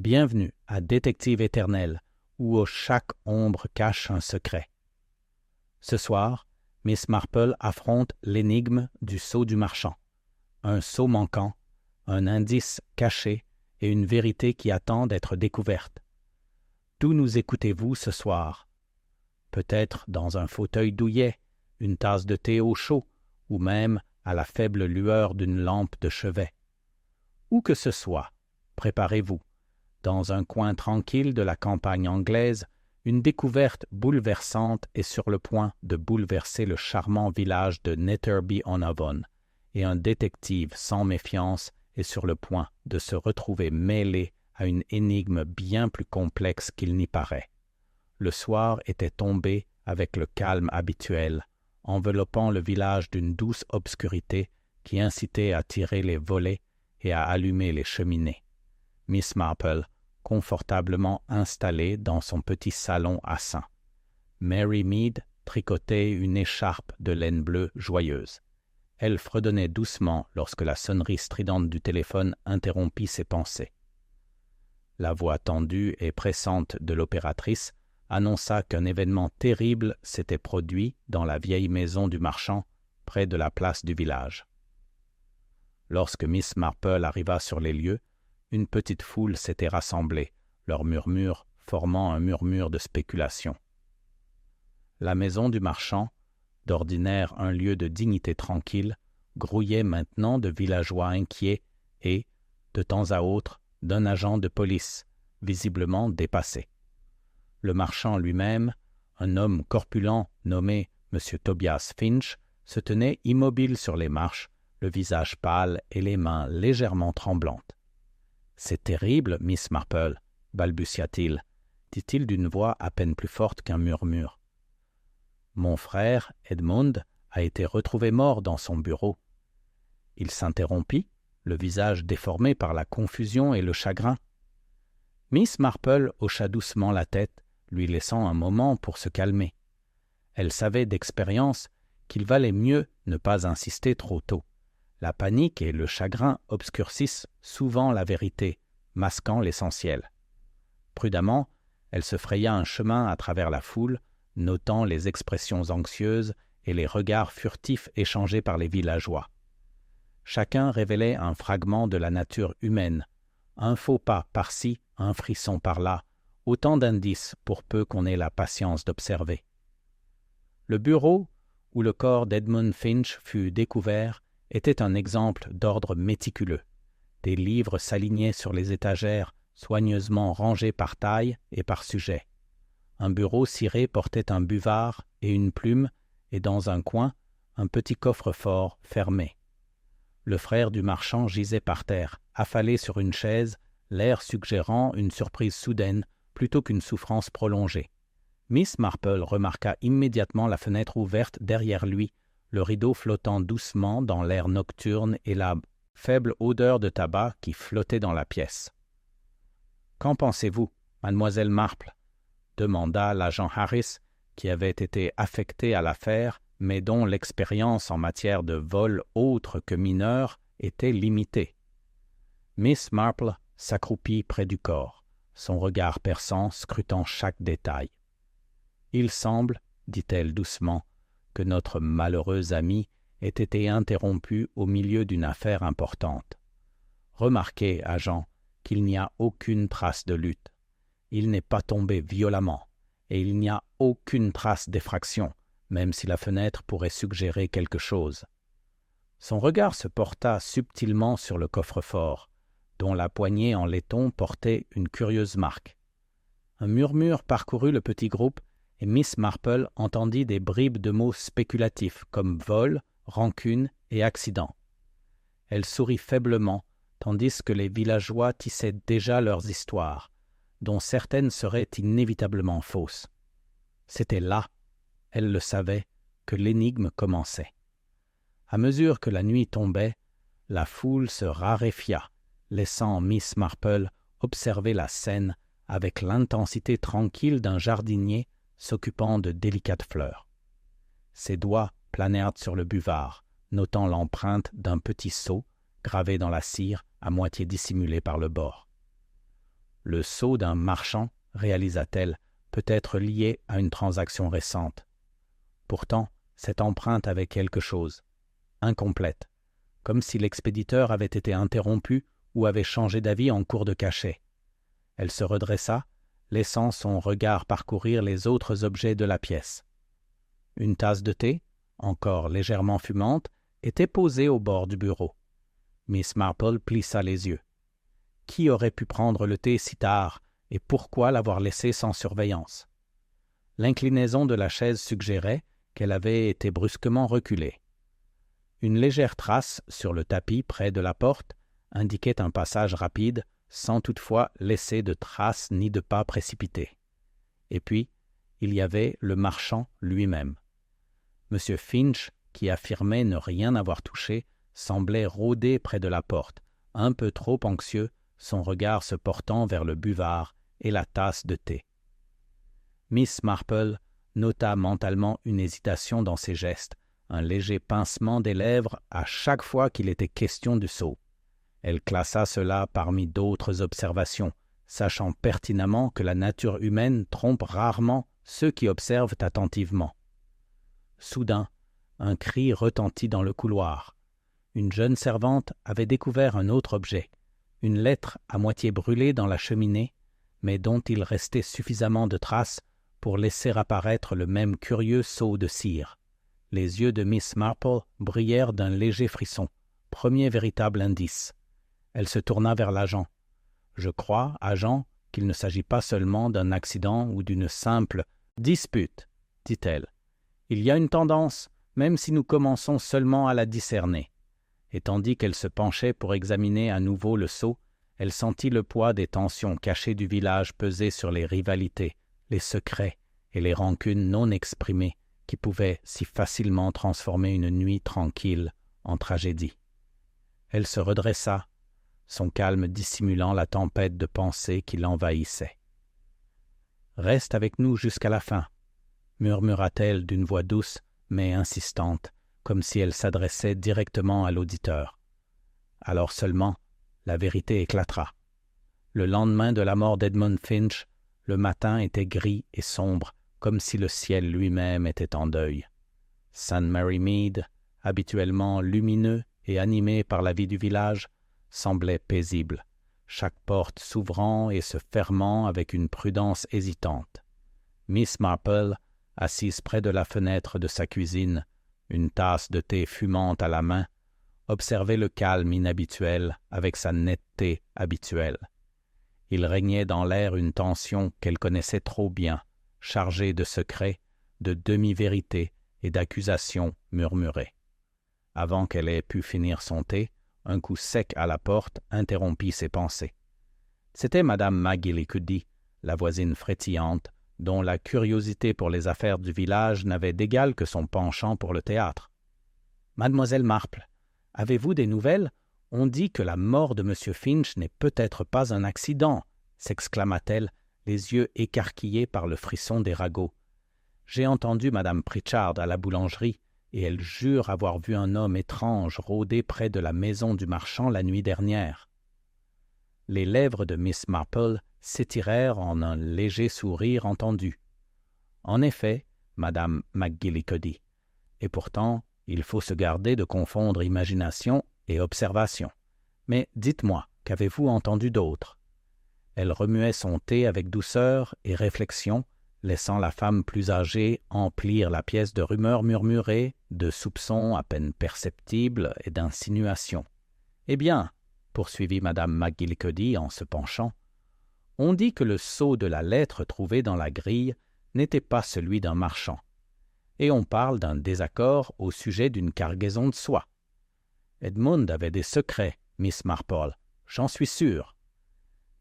Bienvenue à Détective éternel, où chaque ombre cache un secret. Ce soir, Miss Marple affronte l'énigme du sceau du marchand. Un sceau manquant, un indice caché et une vérité qui attend d'être découverte. D'où nous écoutez-vous ce soir? Peut-être dans un fauteuil douillet, une tasse de thé au chaud, ou même à la faible lueur d'une lampe de chevet. Où que ce soit, préparez-vous. Dans un coin tranquille de la campagne anglaise, une découverte bouleversante est sur le point de bouleverser le charmant village de Netherby-on-Avon, et un détective sans méfiance est sur le point de se retrouver mêlé à une énigme bien plus complexe qu'il n'y paraît. Le soir était tombé avec le calme habituel, enveloppant le village d'une douce obscurité qui incitait à tirer les volets et à allumer les cheminées. Miss Marple, confortablement installée dans son petit salon à seins. Mary Mead tricotait une écharpe de laine bleue joyeuse. Elle fredonnait doucement lorsque la sonnerie stridente du téléphone interrompit ses pensées. La voix tendue et pressante de l'opératrice annonça qu'un événement terrible s'était produit dans la vieille maison du marchand, près de la place du village. Lorsque Miss Marple arriva sur les lieux, une petite foule s'était rassemblée, leurs murmures formant un murmure de spéculation. La maison du marchand, d'ordinaire un lieu de dignité tranquille, grouillait maintenant de villageois inquiets et, de temps à autre, d'un agent de police, visiblement dépassé. Le marchand lui-même, un homme corpulent nommé M. Tobias Finch, se tenait immobile sur les marches, le visage pâle et les mains légèrement tremblantes. « C'est terrible, Miss Marple, balbutia-t-il, dit-il d'une voix à peine plus forte qu'un murmure. Mon frère, Edmund, a été retrouvé mort dans son bureau. Il s'interrompit, le visage déformé par la confusion et le chagrin. Miss Marple hocha doucement la tête, lui laissant un moment pour se calmer. Elle savait d'expérience qu'il valait mieux ne pas insister trop tôt. La panique et le chagrin obscurcissent souvent la vérité, masquant l'essentiel. Prudemment, elle se fraya un chemin à travers la foule, notant les expressions anxieuses et les regards furtifs échangés par les villageois. Chacun révélait un fragment de la nature humaine, un faux pas par-ci, un frisson par-là, autant d'indices pour peu qu'on ait la patience d'observer. Le bureau où le corps d'Edmund Finch fut découvert était un exemple d'ordre méticuleux. Des livres s'alignaient sur les étagères, soigneusement rangés par taille et par sujet. Un bureau ciré portait un buvard et une plume, et dans un coin, un petit coffre-fort fermé. Le frère du marchand gisait par terre, affalé sur une chaise, l'air suggérant une surprise soudaine plutôt qu'une souffrance prolongée. Miss Marple remarqua immédiatement la fenêtre ouverte derrière lui, le rideau flottant doucement dans l'air nocturne et la faible odeur de tabac qui flottait dans la pièce. « Qu'en pensez-vous, mademoiselle Marple ?» demanda l'agent Harris, qui avait été affecté à l'affaire, mais dont l'expérience en matière de vol autre que mineur était limitée. Miss Marple s'accroupit près du corps, son regard perçant scrutant chaque détail. « Il semble, dit-elle doucement, que notre malheureux ami ait été interrompu au milieu d'une affaire importante. Remarquez, agent, qu'il n'y a aucune trace de lutte. Il n'est pas tombé violemment, et il n'y a aucune trace d'effraction, même si la fenêtre pourrait suggérer quelque chose. » Son regard se porta subtilement sur le coffre-fort, dont la poignée en laiton portait une curieuse marque. Un murmure parcourut le petit groupe, et Miss Marple entendit des bribes de mots spéculatifs comme vol, rancune et accident. Elle sourit faiblement, tandis que les villageois tissaient déjà leurs histoires, dont certaines seraient inévitablement fausses. C'était là, elle le savait, que l'énigme commençait. À mesure que la nuit tombait, la foule se raréfia, laissant Miss Marple observer la scène avec l'intensité tranquille d'un jardinier s'occupant de délicates fleurs. Ses doigts planèrent sur le buvard, notant l'empreinte d'un petit seau gravé dans la cire à moitié dissimulé par le bord. Le sceau d'un marchand, réalisa-t-elle, peut être lié à une transaction récente. Pourtant, cette empreinte avait quelque chose, incomplète, comme si l'expéditeur avait été interrompu ou avait changé d'avis en cours de cachet. Elle se redressa, laissant son regard parcourir les autres objets de la pièce. Une tasse de thé, encore légèrement fumante, était posée au bord du bureau. Miss Marple plissa les yeux. Qui aurait pu prendre le thé si tard et pourquoi l'avoir laissé sans surveillance? L'inclinaison de la chaise suggérait qu'elle avait été brusquement reculée. Une légère trace sur le tapis près de la porte indiquait un passage rapide sans toutefois laisser de traces ni de pas précipités. Et puis, il y avait le marchand lui-même. M. Finch, qui affirmait ne rien avoir touché, semblait rôder près de la porte, un peu trop anxieux, son regard se portant vers le buvard et la tasse de thé. Miss Marple nota mentalement une hésitation dans ses gestes, un léger pincement des lèvres à chaque fois qu'il était question du sceau. Elle classa cela parmi d'autres observations, sachant pertinemment que la nature humaine trompe rarement ceux qui observent attentivement. Soudain, un cri retentit dans le couloir. Une jeune servante avait découvert un autre objet, une lettre à moitié brûlée dans la cheminée, mais dont il restait suffisamment de traces pour laisser apparaître le même curieux sceau de cire. Les yeux de Miss Marple brillèrent d'un léger frisson, premier véritable indice. Elle se tourna vers l'agent. « Je crois, agent, qu'il ne s'agit pas seulement d'un accident ou d'une simple dispute, » dit-elle. « Il y a une tendance, même si nous commençons seulement à la discerner. » Et tandis qu'elle se penchait pour examiner à nouveau le sceau, elle sentit le poids des tensions cachées du village peser sur les rivalités, les secrets et les rancunes non exprimées qui pouvaient si facilement transformer une nuit tranquille en tragédie. Elle se redressa, son calme dissimulant la tempête de pensées qui l'envahissait. « Reste avec nous jusqu'à la fin, » murmura-t-elle d'une voix douce mais insistante, comme si elle s'adressait directement à l'auditeur. Alors seulement, la vérité éclatera. Le lendemain de la mort d'Edmund Finch, le matin était gris et sombre, comme si le ciel lui-même était en deuil. St. Mary Mead, habituellement lumineux et animé par la vie du village, semblait paisible, chaque porte s'ouvrant et se fermant avec une prudence hésitante. Miss Marple, assise près de la fenêtre de sa cuisine, une tasse de thé fumante à la main, observait le calme inhabituel avec sa netteté habituelle. Il régnait dans l'air une tension qu'elle connaissait trop bien, chargée de secrets, de demi-vérités et d'accusations murmurées. Avant qu'elle ait pu finir son thé, un coup sec à la porte interrompit ses pensées. C'était Madame McGillicuddy, la voisine frétillante, dont la curiosité pour les affaires du village n'avait d'égal que son penchant pour le théâtre. « Mademoiselle Marple, avez-vous des nouvelles? On dit que la mort de M. Finch n'est peut-être pas un accident, » s'exclama-t-elle, les yeux écarquillés par le frisson des ragots. « J'ai entendu Madame Pritchard à la boulangerie, et elle jure avoir vu un homme étrange rôder près de la maison du marchand la nuit dernière. » Les lèvres de Miss Marple s'étirèrent en un léger sourire entendu. En effet, Madame McGillicuddy, et pourtant, il faut se garder de confondre imagination et observation. Mais dites-moi, qu'avez-vous entendu d'autre? Elle remuait son thé avec douceur et réflexion, laissant la femme plus âgée emplir la pièce de rumeurs murmurées, de soupçons à peine perceptibles et d'insinuations. « Eh bien, » poursuivit Madame McGillicuddy en se penchant, « on dit que le sceau de la lettre trouvée dans la grille n'était pas celui d'un marchand. Et on parle d'un désaccord au sujet d'une cargaison de soie. Edmund avait des secrets, Miss Marple, j'en suis sûr. »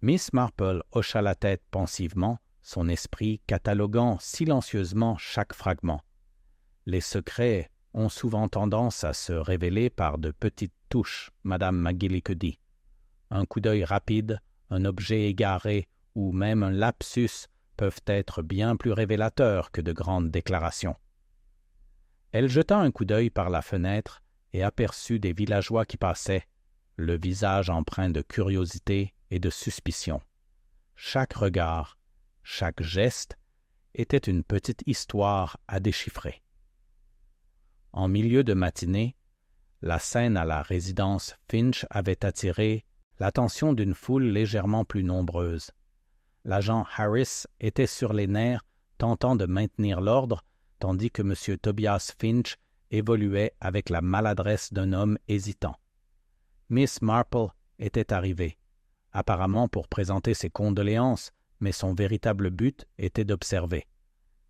Miss Marple hocha la tête pensivement, son esprit cataloguant silencieusement chaque fragment. Les secrets ont souvent tendance à se révéler par de petites touches, Madame McGillicuddy. Un coup d'œil rapide, un objet égaré ou même un lapsus peuvent être bien plus révélateurs que de grandes déclarations. Elle jeta un coup d'œil par la fenêtre et aperçut des villageois qui passaient, le visage empreint de curiosité et de suspicion. chaque regard, chaque geste était une petite histoire à déchiffrer. En milieu de matinée, la scène à la résidence Finch avait attiré l'attention d'une foule légèrement plus nombreuse. L'agent Harris était sur les nerfs, tentant de maintenir l'ordre, tandis que M. Tobias Finch évoluait avec la maladresse d'un homme hésitant. Miss Marple était arrivée, apparemment pour présenter ses condoléances, mais son véritable but était d'observer.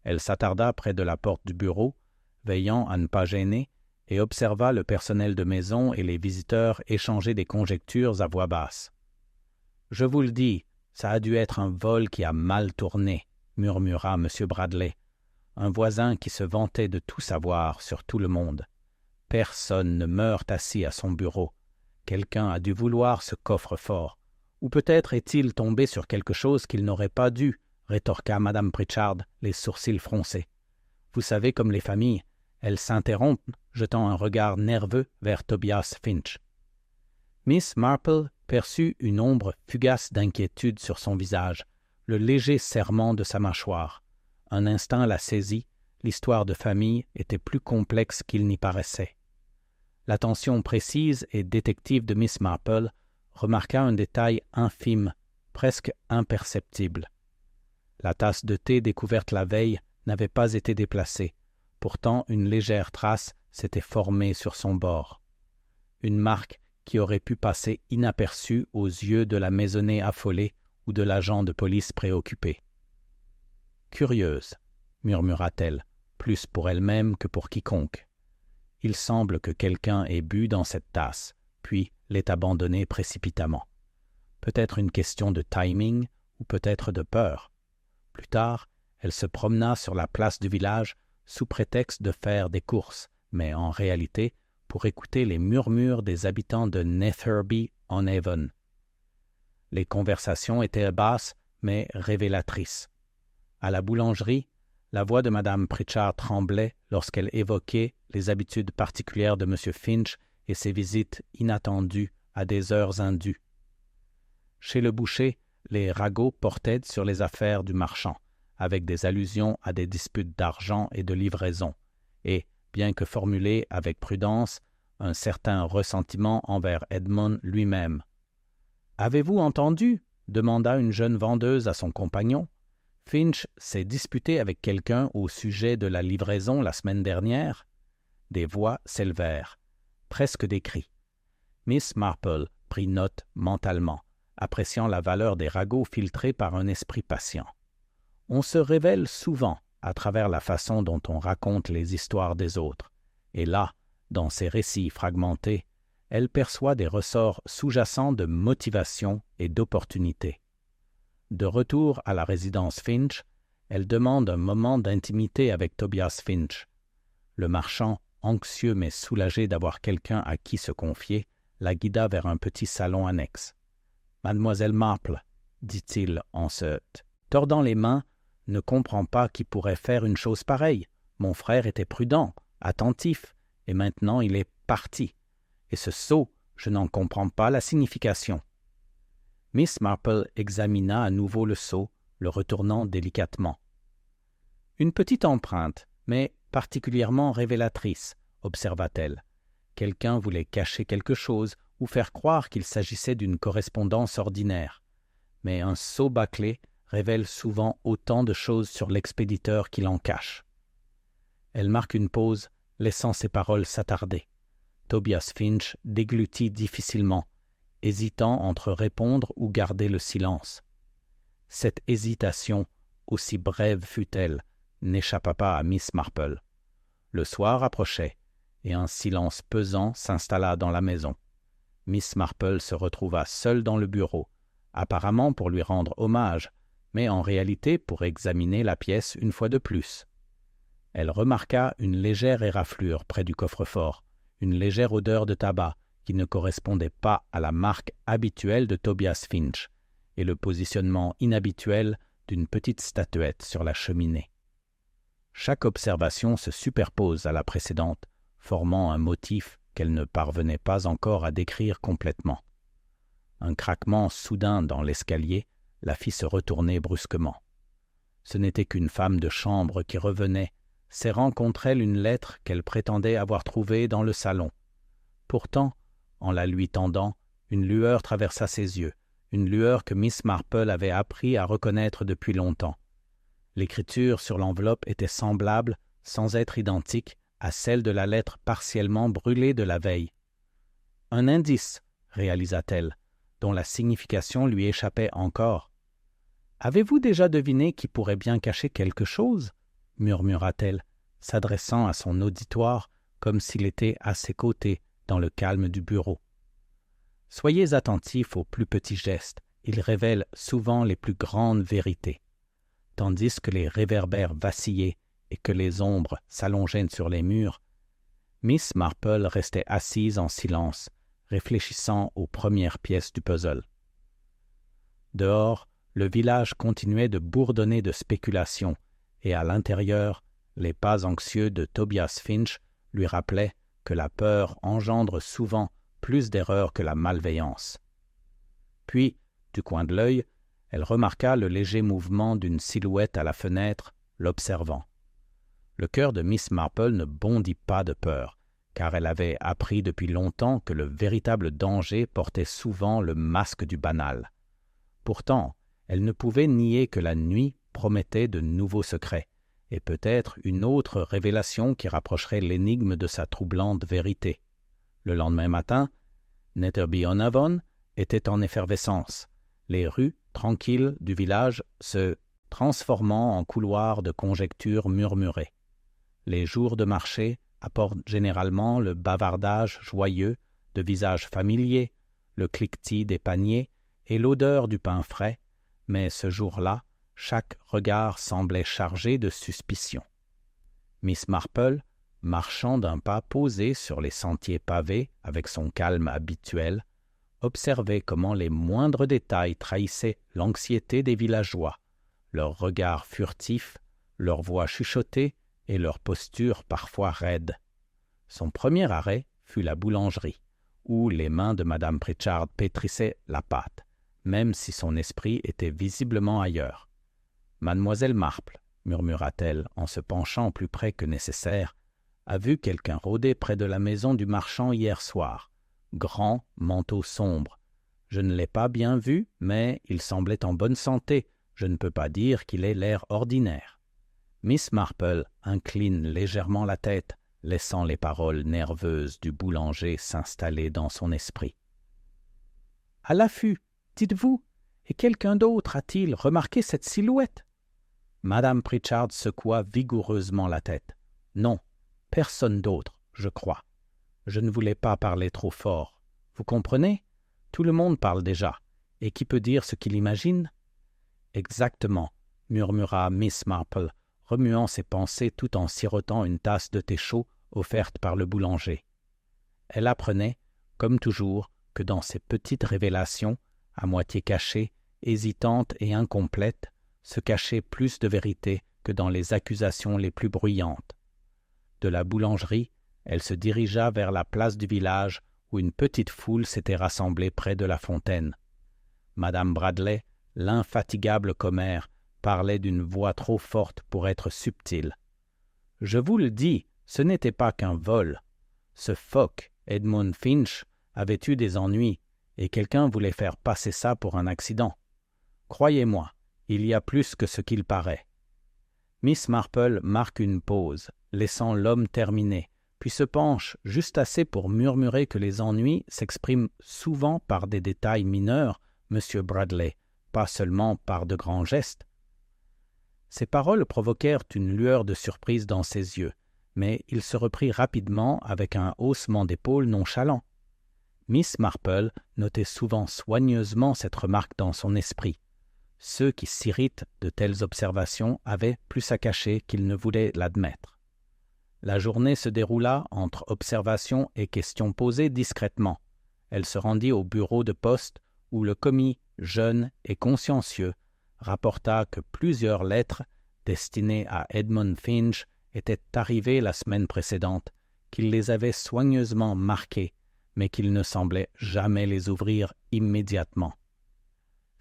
Elle s'attarda près de la porte du bureau, veillant à ne pas gêner, et observa le personnel de maison et les visiteurs échanger des conjectures à voix basse. « Je vous le dis, ça a dû être un vol qui a mal tourné, » murmura M. Bradley, un voisin qui se vantait de tout savoir sur tout le monde. « Personne ne meurt assis à son bureau. Quelqu'un a dû vouloir ce coffre-fort. Ou peut-être est-il tombé sur quelque chose qu'il n'aurait pas dû, » rétorqua Mme Pritchard, les sourcils froncés. « Vous savez comme les familles, elles s'interrompent, jetant un regard nerveux vers Tobias Finch. » Miss Marple perçut une ombre fugace d'inquiétude sur son visage, le léger serrement de sa mâchoire. Un instant la saisit, l'histoire de famille était plus complexe qu'il n'y paraissait. L'attention précise et détective de Miss Marple remarqua un détail infime, presque imperceptible. La tasse de thé découverte la veille n'avait pas été déplacée. Pourtant, une légère trace s'était formée sur son bord. Une marque qui aurait pu passer inaperçue aux yeux de la maisonnée affolée ou de l'agent de police préoccupé. « Curieuse, » murmura-t-elle, plus pour elle-même que pour quiconque. « Il semble que quelqu'un ait bu dans cette tasse, puis l'ait abandonnée précipitamment. Peut-être une question de timing ou peut-être de peur. » Plus tard, elle se promena sur la place du village sous prétexte de faire des courses, mais en réalité pour écouter les murmures des habitants de Netherby-on-Avon. Les conversations étaient basses, mais révélatrices. À la boulangerie, la voix de Mme Pritchard tremblait lorsqu'elle évoquait les habitudes particulières de M. Finch et ses visites inattendues à des heures indues. Chez le boucher, les ragots portaient sur les affaires du marchand, avec des allusions à des disputes d'argent et de livraison, et, bien que formulé avec prudence, un certain ressentiment envers Edmond lui-même. « Avez-vous entendu ?» demanda une jeune vendeuse à son compagnon. « Finch s'est disputé avec quelqu'un au sujet de la livraison la semaine dernière. » Des voix s'élevèrent, presque des cris. Miss Marple prit note mentalement, appréciant la valeur des ragots filtrés par un esprit patient. On se révèle souvent à travers la façon dont on raconte les histoires des autres, et là, dans ces récits fragmentés, elle perçoit des ressorts sous-jacents de motivation et d'opportunité. De retour à la résidence Finch, elle demande un moment d'intimité avec Tobias Finch. Le marchand, anxieux mais soulagé d'avoir quelqu'un à qui se confier, la guida vers un petit salon annexe. « Mademoiselle Marple, » dit-il en se tordant les mains, « ne comprend pas qui pourrait faire une chose pareille. Mon frère était prudent, attentif, et maintenant il est parti. Et ce sot, je n'en comprends pas la signification. » Miss Marple examina à nouveau le sceau, le retournant délicatement. « Une petite empreinte, mais particulièrement révélatrice, » observa-t-elle. Quelqu'un voulait cacher quelque chose ou faire croire qu'il s'agissait d'une correspondance ordinaire. Mais un sceau bâclé révèle souvent autant de choses sur l'expéditeur qu'il en cache. Elle marque une pause, laissant ses paroles s'attarder. Tobias Finch déglutit difficilement, hésitant entre répondre ou garder le silence. Cette hésitation, aussi brève fut-elle, n'échappa pas à Miss Marple. Le soir approchait, et un silence pesant s'installa dans la maison. Miss Marple se retrouva seule dans le bureau, apparemment pour lui rendre hommage, mais en réalité pour examiner la pièce une fois de plus. Elle remarqua une légère éraflure près du coffre-fort, une légère odeur de tabac qui ne correspondait pas à la marque habituelle de Tobias Finch, et le positionnement inhabituel d'une petite statuette sur la cheminée. Chaque observation se superpose à la précédente, formant un motif qu'elle ne parvenait pas encore à décrire complètement. Un craquement soudain dans l'escalier, la fit se retourner brusquement. Ce n'était qu'une femme de chambre qui revenait, serrant contre elle une lettre qu'elle prétendait avoir trouvée dans le salon. Pourtant, en la lui tendant, une lueur traversa ses yeux, une lueur que Miss Marple avait appris à reconnaître depuis longtemps. L'écriture sur l'enveloppe était semblable, sans être identique, à celle de la lettre partiellement brûlée de la veille. « Un indice », réalisa-t-elle, dont la signification lui échappait encore. « Avez-vous déjà deviné qui pourrait bien cacher quelque chose ?» murmura-t-elle, s'adressant à son auditoire comme s'il était à ses côtés dans le calme du bureau. « Soyez attentifs aux plus petits gestes, ils révèlent souvent les plus grandes vérités. » Tandis que les réverbères vacillaient et que les ombres s'allongeaient sur les murs, Miss Marple restait assise en silence, réfléchissant aux premières pièces du puzzle. Dehors, le village continuait de bourdonner de spéculations, et à l'intérieur, les pas anxieux de Tobias Finch lui rappelaient que la peur engendre souvent plus d'erreurs que la malveillance. Puis, du coin de l'œil, elle remarqua le léger mouvement d'une silhouette à la fenêtre, l'observant. Le cœur de Miss Marple ne bondit pas de peur, car elle avait appris depuis longtemps que le véritable danger portait souvent le masque du banal. Pourtant, elle ne pouvait nier que la nuit promettait de nouveaux secrets, et peut-être une autre révélation qui rapprocherait l'énigme de sa troublante vérité. Le lendemain matin, Netherby-on-Avon était en effervescence, les rues tranquilles du village se transformant en couloirs de conjectures murmurées. Les jours de marché apportent généralement le bavardage joyeux de visages familiers, le cliquetis des paniers et l'odeur du pain frais, mais ce jour-là, chaque regard semblait chargé de suspicion. Miss Marple, marchant d'un pas posé sur les sentiers pavés avec son calme habituel, observait comment les moindres détails trahissaient l'anxiété des villageois, leurs regards furtifs, leurs voix chuchotées et leurs postures parfois raides. Son premier arrêt fut la boulangerie, où les mains de Madame Pritchard pétrissaient la pâte, même si son esprit était visiblement ailleurs. « Mademoiselle Marple, » murmura-t-elle en se penchant plus près que nécessaire, « a vu quelqu'un rôder près de la maison du marchand hier soir. Grand, manteau sombre. Je ne l'ai pas bien vu, mais il semblait en bonne santé. Je ne peux pas dire qu'il ait l'air ordinaire. » Miss Marple incline légèrement la tête, laissant les paroles nerveuses du boulanger s'installer dans son esprit. « À l'affût, dites-vous, et quelqu'un d'autre a-t-il remarqué cette silhouette ?» Madame Pritchard secoua vigoureusement la tête. « Non, personne d'autre, je crois. Je ne voulais pas parler trop fort. Vous comprenez? Tout le monde parle déjà. Et qui peut dire ce qu'il imagine? »« Exactement, » murmura Miss Marple, remuant ses pensées tout en sirotant une tasse de thé chaud offerte par le boulanger. Elle apprenait, comme toujours, que dans ces petites révélations, à moitié cachées, hésitantes et incomplètes, se cachait plus de vérité que dans les accusations les plus bruyantes. De la boulangerie, elle se dirigea vers la place du village où une petite foule s'était rassemblée près de la fontaine. Madame Bradley, l'infatigable commère, parlait d'une voix trop forte pour être subtile. « Je vous le dis, ce n'était pas qu'un vol. Ce phoque, Edmund Finch, avait eu des ennuis, et quelqu'un voulait faire passer ça pour un accident. Croyez-moi, il y a plus que ce qu'il paraît. » Miss Marple marque une pause, laissant l'homme terminer, puis se penche juste assez pour murmurer que les ennuis s'expriment souvent par des détails mineurs, Monsieur Bradley, pas seulement par de grands gestes. Ces paroles provoquèrent une lueur de surprise dans ses yeux, mais il se reprit rapidement avec un haussement d'épaules nonchalant. Miss Marple notait souvent soigneusement cette remarque dans son esprit. Ceux qui s'irritent de telles observations avaient plus à cacher qu'ils ne voulaient l'admettre. La journée se déroula entre observations et questions posées discrètement. Elle se rendit au bureau de poste où le commis, jeune et consciencieux, rapporta que plusieurs lettres destinées à Edmund Finch étaient arrivées la semaine précédente, qu'il les avait soigneusement marquées, mais qu'il ne semblait jamais les ouvrir immédiatement.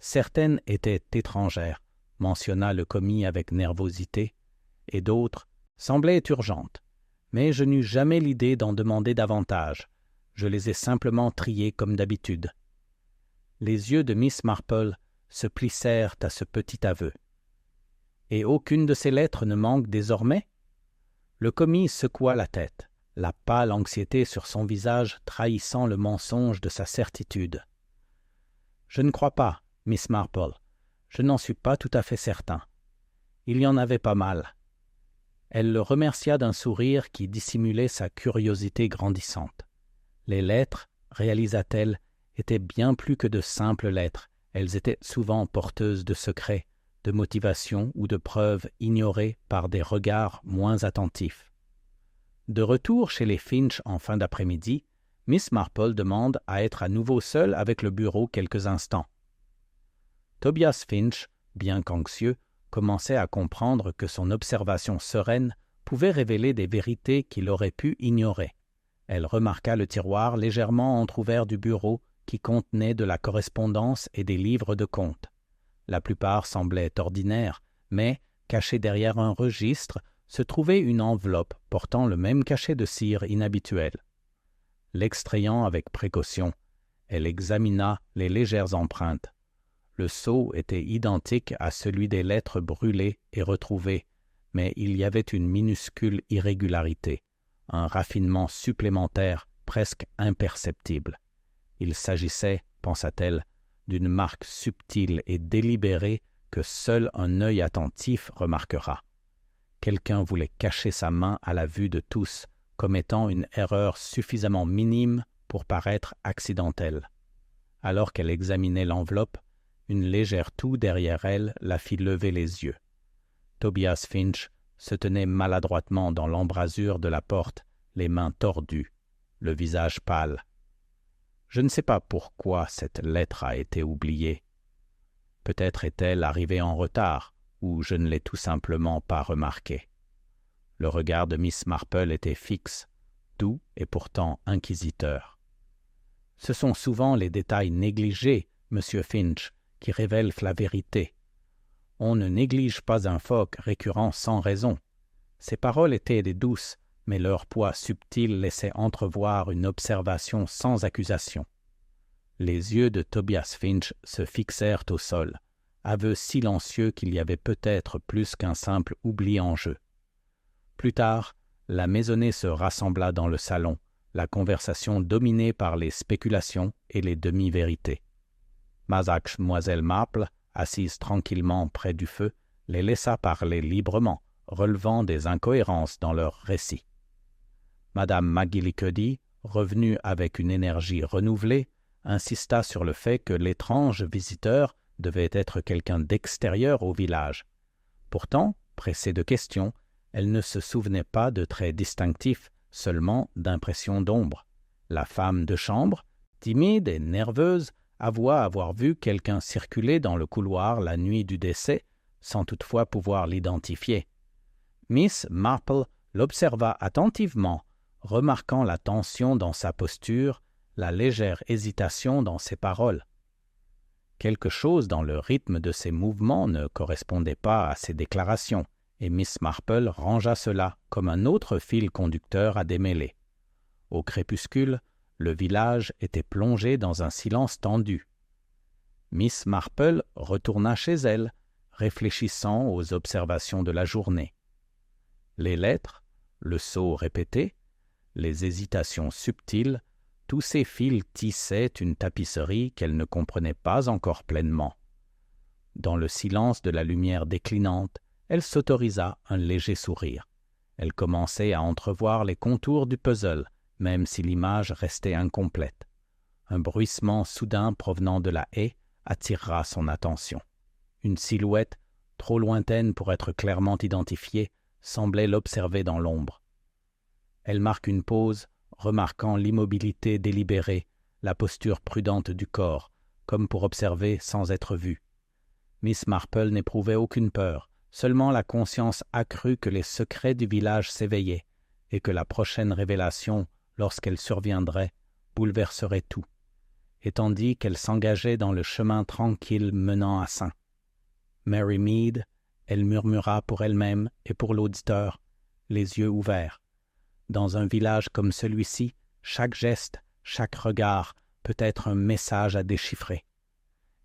Certaines étaient étrangères, mentionna le commis avec nervosité, et d'autres semblaient urgentes. Mais je n'eus jamais l'idée d'en demander davantage. Je les ai simplement triées comme d'habitude. Les yeux de Miss Marple se plissèrent à ce petit aveu. « Et aucune de ces lettres ne manque désormais ?» Le commis secoua la tête, la pâle anxiété sur son visage trahissant le mensonge de sa certitude. « Je ne crois pas, Miss Marple. Je n'en suis pas tout à fait certain. Il y en avait pas mal. » Elle le remercia d'un sourire qui dissimulait sa curiosité grandissante. Les lettres, réalisa-t-elle, étaient bien plus que de simples lettres. Elles étaient souvent porteuses de secrets, de motivations ou de preuves ignorées par des regards moins attentifs. De retour chez les Finch en fin d'après-midi, Miss Marple demande à être à nouveau seule avec le bureau quelques instants. Tobias Finch, bien qu'anxieux, commençait à comprendre que son observation sereine pouvait révéler des vérités qu'il aurait pu ignorer. Elle remarqua le tiroir légèrement entrouvert du bureau qui contenait de la correspondance et des livres de comptes. La plupart semblaient ordinaires, mais, cachée derrière un registre, se trouvait une enveloppe portant le même cachet de cire inhabituel. L'extrayant avec précaution, elle examina les légères empreintes. Le sceau était identique à celui des lettres brûlées et retrouvées, mais il y avait une minuscule irrégularité, un raffinement supplémentaire presque imperceptible. Il s'agissait, pensa-t-elle, d'une marque subtile et délibérée que seul un œil attentif remarquera. Quelqu'un voulait cacher sa main à la vue de tous, commettant une erreur suffisamment minime pour paraître accidentelle. Alors qu'elle examinait l'enveloppe, une légère toux derrière elle la fit lever les yeux. Tobias Finch se tenait maladroitement dans l'embrasure de la porte, les mains tordues, le visage pâle. Je ne sais pas pourquoi cette lettre a été oubliée. Peut-être est-elle arrivée en retard, ou je ne l'ai tout simplement pas remarquée. Le regard de Miss Marple était fixe, doux et pourtant inquisiteur. Ce sont souvent les détails négligés, Monsieur Finch, qui révèlent la vérité. On ne néglige pas un phoque récurrent sans raison. Ses paroles étaient des douces, mais leur poids subtil laissait entrevoir une observation sans accusation. Les yeux de Tobias Finch se fixèrent au sol, aveu silencieux qu'il y avait peut-être plus qu'un simple oubli en jeu. Plus tard, la maisonnée se rassembla dans le salon, la conversation dominée par les spéculations et les demi-vérités. Mademoiselle Marple, assise tranquillement près du feu, les laissa parler librement, relevant des incohérences dans leurs récits. Madame McGillicuddy, revenue avec une énergie renouvelée, insista sur le fait que l'étrange visiteur devait être quelqu'un d'extérieur au village. Pourtant, pressée de questions, elle ne se souvenait pas de traits distinctifs, seulement d'impressions d'ombre. La femme de chambre, timide et nerveuse, avoua avoir vu quelqu'un circuler dans le couloir la nuit du décès, sans toutefois pouvoir l'identifier. Miss Marple l'observa attentivement, remarquant la tension dans sa posture, la légère hésitation dans ses paroles. Quelque chose dans le rythme de ses mouvements ne correspondait pas à ses déclarations, et Miss Marple rangea cela comme un autre fil conducteur à démêler. Au crépuscule, le village était plongé dans un silence tendu. Miss Marple retourna chez elle, réfléchissant aux observations de la journée. Les lettres, le sceau répété, les hésitations subtiles, tous ces fils tissaient une tapisserie qu'elle ne comprenait pas encore pleinement. Dans le silence de la lumière déclinante, elle s'autorisa un léger sourire. Elle commençait à entrevoir les contours du puzzle, même si l'image restait incomplète. Un bruissement soudain provenant de la haie attira son attention. Une silhouette, trop lointaine pour être clairement identifiée, semblait l'observer dans l'ombre. Elle marque une pause, remarquant l'immobilité délibérée, la posture prudente du corps, comme pour observer sans être vue. Miss Marple n'éprouvait aucune peur, seulement la conscience accrue que les secrets du village s'éveillaient et que la prochaine révélation, lorsqu'elle surviendrait, bouleverserait tout. et tandis qu'elle s'engageait dans le chemin tranquille menant à St. Mary Mead, elle murmura pour elle-même et pour l'auditeur, les yeux ouverts. Dans un village comme celui-ci, chaque geste, chaque regard peut être un message à déchiffrer.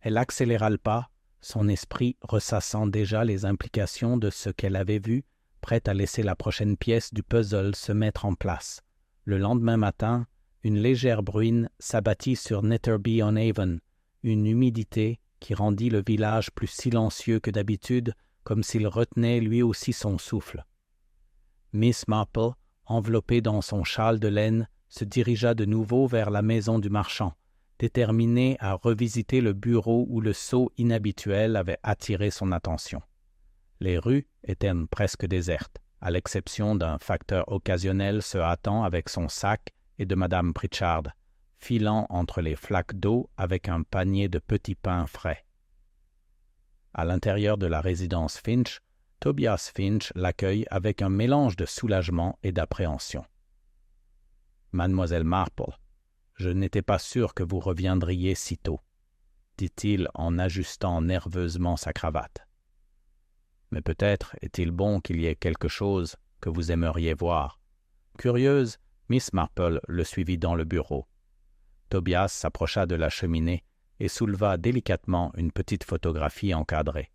Elle accéléra le pas, son esprit ressassant déjà les implications de ce qu'elle avait vu, prête à laisser la prochaine pièce du puzzle se mettre en place. Le lendemain matin, une légère bruine s'abattit sur Netterby-on-Avon, une humidité qui rendit le village plus silencieux que d'habitude, comme s'il retenait lui aussi son souffle. Miss Marple, enveloppée dans son châle de laine, se dirigea de nouveau vers la maison du marchand, déterminée à revisiter le bureau où le sceau inhabituel avait attiré son attention. Les rues étaient presque désertes, à l'exception d'un facteur occasionnel se hâtant avec son sac et de Madame Pritchard, filant entre les flaques d'eau avec un panier de petits pains frais. À l'intérieur de la résidence Finch, Tobias Finch l'accueille avec un mélange de soulagement et d'appréhension. « Mademoiselle Marple, je n'étais pas sûr que vous reviendriez si tôt, » dit-il en ajustant nerveusement sa cravate. « Mais peut-être est-il bon qu'il y ait quelque chose que vous aimeriez voir. » Curieuse, Miss Marple le suivit dans le bureau. Tobias s'approcha de la cheminée et souleva délicatement une petite photographie encadrée.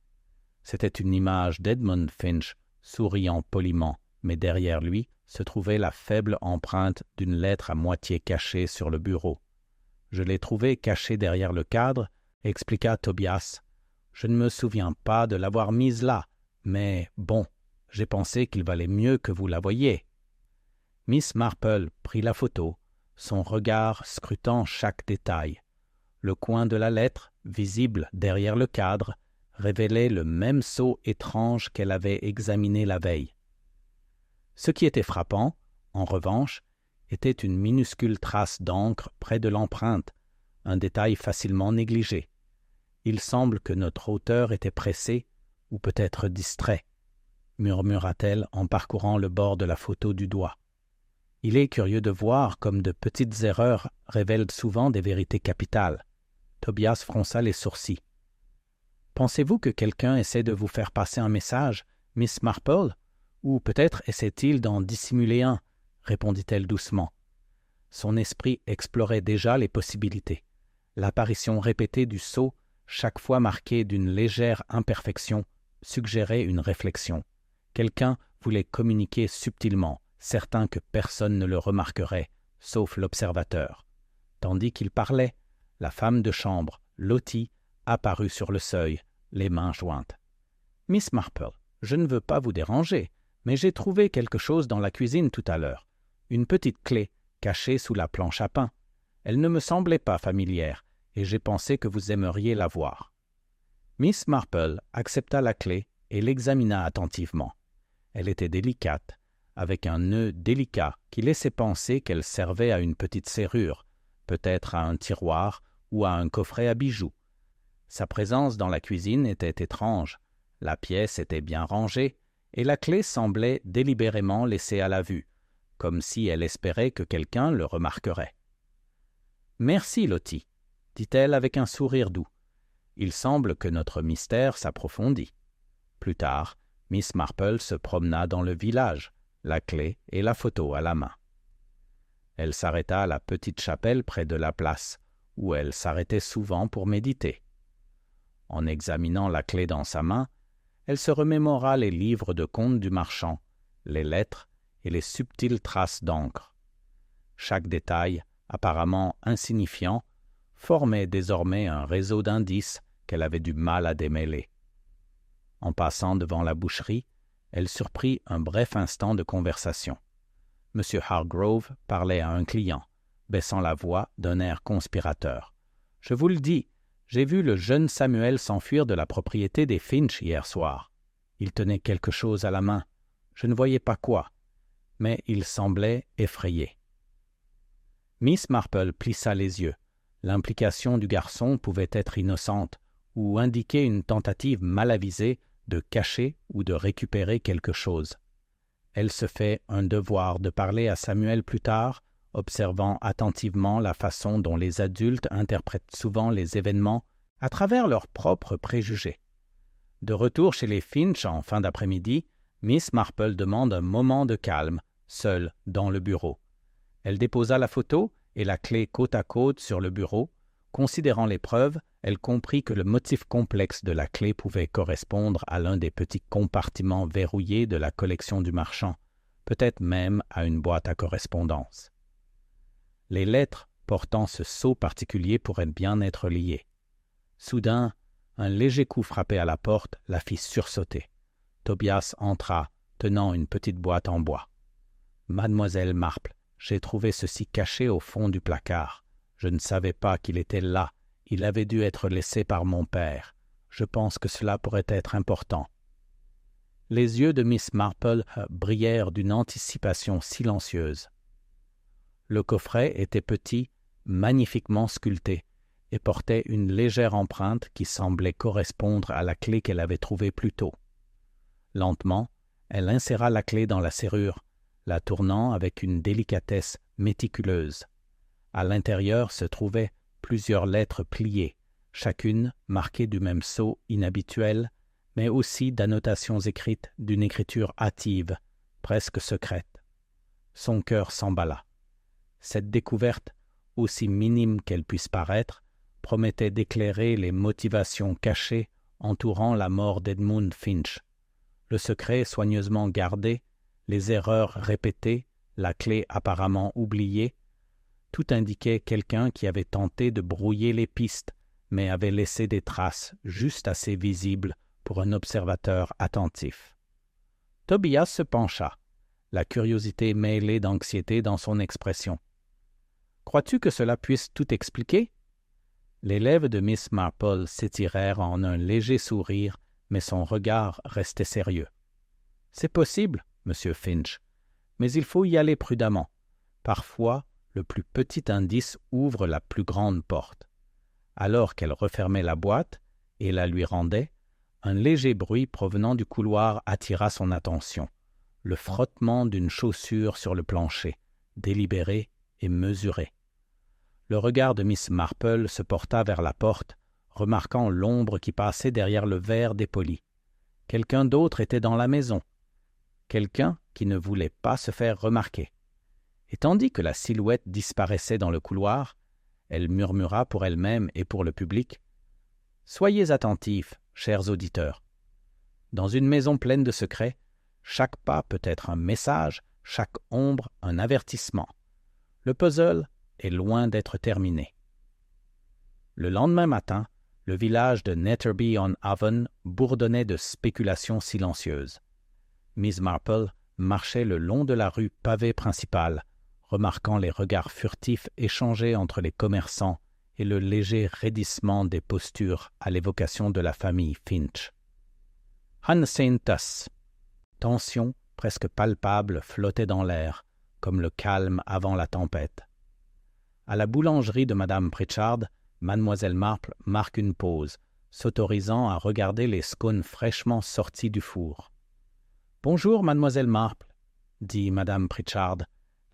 C'était une image d'Edmund Finch, souriant poliment, mais derrière lui se trouvait la faible empreinte d'une lettre à moitié cachée sur le bureau. « Je l'ai trouvée cachée derrière le cadre, » expliqua Tobias. « Je ne me souviens pas de l'avoir mise là, mais bon, j'ai pensé qu'il valait mieux que vous la voyiez. » Miss Marple prit la photo, son regard scrutant chaque détail. Le coin de la lettre, visible derrière le cadre, révélait le même sceau étrange qu'elle avait examiné la veille. Ce qui était frappant, en revanche, était une minuscule trace d'encre près de l'empreinte, un détail facilement négligé. Il semble que notre auteur était pressé, ou peut-être distrait, murmura-t-elle en parcourant le bord de la photo du doigt. Il est curieux de voir comme de petites erreurs révèlent souvent des vérités capitales. Tobias fronça les sourcils. « Pensez-vous que quelqu'un essaie de vous faire passer un message, Miss Marple, ou peut-être essaie-t-il d'en dissimuler un ?» répondit-elle doucement. Son esprit explorait déjà les possibilités. L'apparition répétée du sceau, chaque fois marquée d'une légère imperfection, suggérait une réflexion. Quelqu'un voulait communiquer subtilement, certain que personne ne le remarquerait, sauf l'observateur. Tandis qu'il parlait, la femme de chambre, Lottie, apparut sur le seuil, les mains jointes. « Miss Marple, je ne veux pas vous déranger, mais j'ai trouvé quelque chose dans la cuisine tout à l'heure. Une petite clé, cachée sous la planche à pain. Elle ne me semblait pas familière, et j'ai pensé que vous aimeriez la voir. » Miss Marple accepta la clé et l'examina attentivement. Elle était délicate, avec un nœud délicat qui laissait penser qu'elle servait à une petite serrure, peut-être à un tiroir ou à un coffret à bijoux. Sa présence dans la cuisine était étrange. La pièce était bien rangée et la clé semblait délibérément laissée à la vue, comme si elle espérait que quelqu'un le remarquerait. « Merci, Lottie, » dit-elle avec un sourire doux. Il semble que notre mystère s'approfondit. Plus tard, Miss Marple se promena dans le village, la clé et la photo à la main. Elle s'arrêta à la petite chapelle près de la place, où elle s'arrêtait souvent pour méditer. En examinant la clé dans sa main, elle se remémora les livres de contes du marchand, les lettres et les subtiles traces d'encre. Chaque détail, apparemment insignifiant, formait désormais un réseau d'indices qu'elle avait du mal à démêler. En passant devant la boucherie, elle surprit un bref instant de conversation. M. Hargrove parlait à un client, baissant la voix d'un air conspirateur. « Je vous le dis, j'ai vu le jeune Samuel s'enfuir de la propriété des Finch hier soir. Il tenait quelque chose à la main. Je ne voyais pas quoi, mais il semblait effrayé. » Miss Marple plissa les yeux. L'implication du garçon pouvait être innocente ou indiquer une tentative mal avisée de cacher ou de récupérer quelque chose. Elle se fait un devoir de parler à Samuel plus tard, observant attentivement la façon dont les adultes interprètent souvent les événements à travers leurs propres préjugés. De retour chez les Finch en fin d'après-midi, Miss Marple demande un moment de calme, seule, dans le bureau. Elle déposa la photo et la clé côte à côte sur le bureau. Considérant les preuves, elle comprit que le motif complexe de la clé pouvait correspondre à l'un des petits compartiments verrouillés de la collection du marchand, peut-être même à une boîte à correspondance. Les lettres portant ce sceau particulier pourraient bien être liées. Soudain, un léger coup frappé à la porte la fit sursauter. Tobias entra, tenant une petite boîte en bois. « Mademoiselle Marple, j'ai trouvé ceci caché au fond du placard. Je ne savais pas qu'il était là. Il avait dû être laissé par mon père. Je pense que cela pourrait être important. » Les yeux de Miss Marple brillèrent d'une anticipation silencieuse. Le coffret était petit, magnifiquement sculpté, et portait une légère empreinte qui semblait correspondre à la clé qu'elle avait trouvée plus tôt. Lentement, elle inséra la clé dans la serrure, la tournant avec une délicatesse méticuleuse. À l'intérieur se trouvaient plusieurs lettres pliées, chacune marquée du même sceau inhabituel, mais aussi d'annotations écrites d'une écriture hâtive, presque secrète. Son cœur s'emballa. Cette découverte, aussi minime qu'elle puisse paraître, promettait d'éclairer les motivations cachées entourant la mort d'Edmund Finch. Le secret soigneusement gardé, les erreurs répétées, la clé apparemment oubliée, tout indiquait quelqu'un qui avait tenté de brouiller les pistes, mais avait laissé des traces juste assez visibles pour un observateur attentif. Tobias se pencha, la curiosité mêlée d'anxiété dans son expression. « Crois-tu que cela puisse tout expliquer ?» Les lèvres de Miss Marple s'étirèrent en un léger sourire, mais son regard restait sérieux. « C'est possible, Monsieur Finch, mais il faut y aller prudemment. Parfois, le plus petit indice ouvre la plus grande porte. » Alors qu'elle refermait la boîte et la lui rendait, un léger bruit provenant du couloir attira son attention, le frottement d'une chaussure sur le plancher, délibéré et mesuré. Le regard de Miss Marple se porta vers la porte, remarquant l'ombre qui passait derrière le verre dépoli. Quelqu'un d'autre était dans la maison, quelqu'un qui ne voulait pas se faire remarquer. Et tandis que la silhouette disparaissait dans le couloir, elle murmura pour elle-même et pour le public « Soyez attentifs, chers auditeurs. Dans une maison pleine de secrets, chaque pas peut être un message, chaque ombre un avertissement. Le puzzle est loin d'être terminé. » Le lendemain matin, le village de Netterby-on-Avon bourdonnait de spéculations silencieuses. Miss Marple marchait le long de la rue pavée principale, remarquant les regards furtifs échangés entre les commerçants et le léger raidissement des postures à l'évocation de la famille Finch. Hansaintas. Tension presque palpable flottait dans l'air, comme le calme avant la tempête. À la boulangerie de Madame Pritchard, Mademoiselle Marple marque une pause, s'autorisant à regarder les scones fraîchement sortis du four. « Bonjour, Mademoiselle Marple, » dit Madame Pritchard,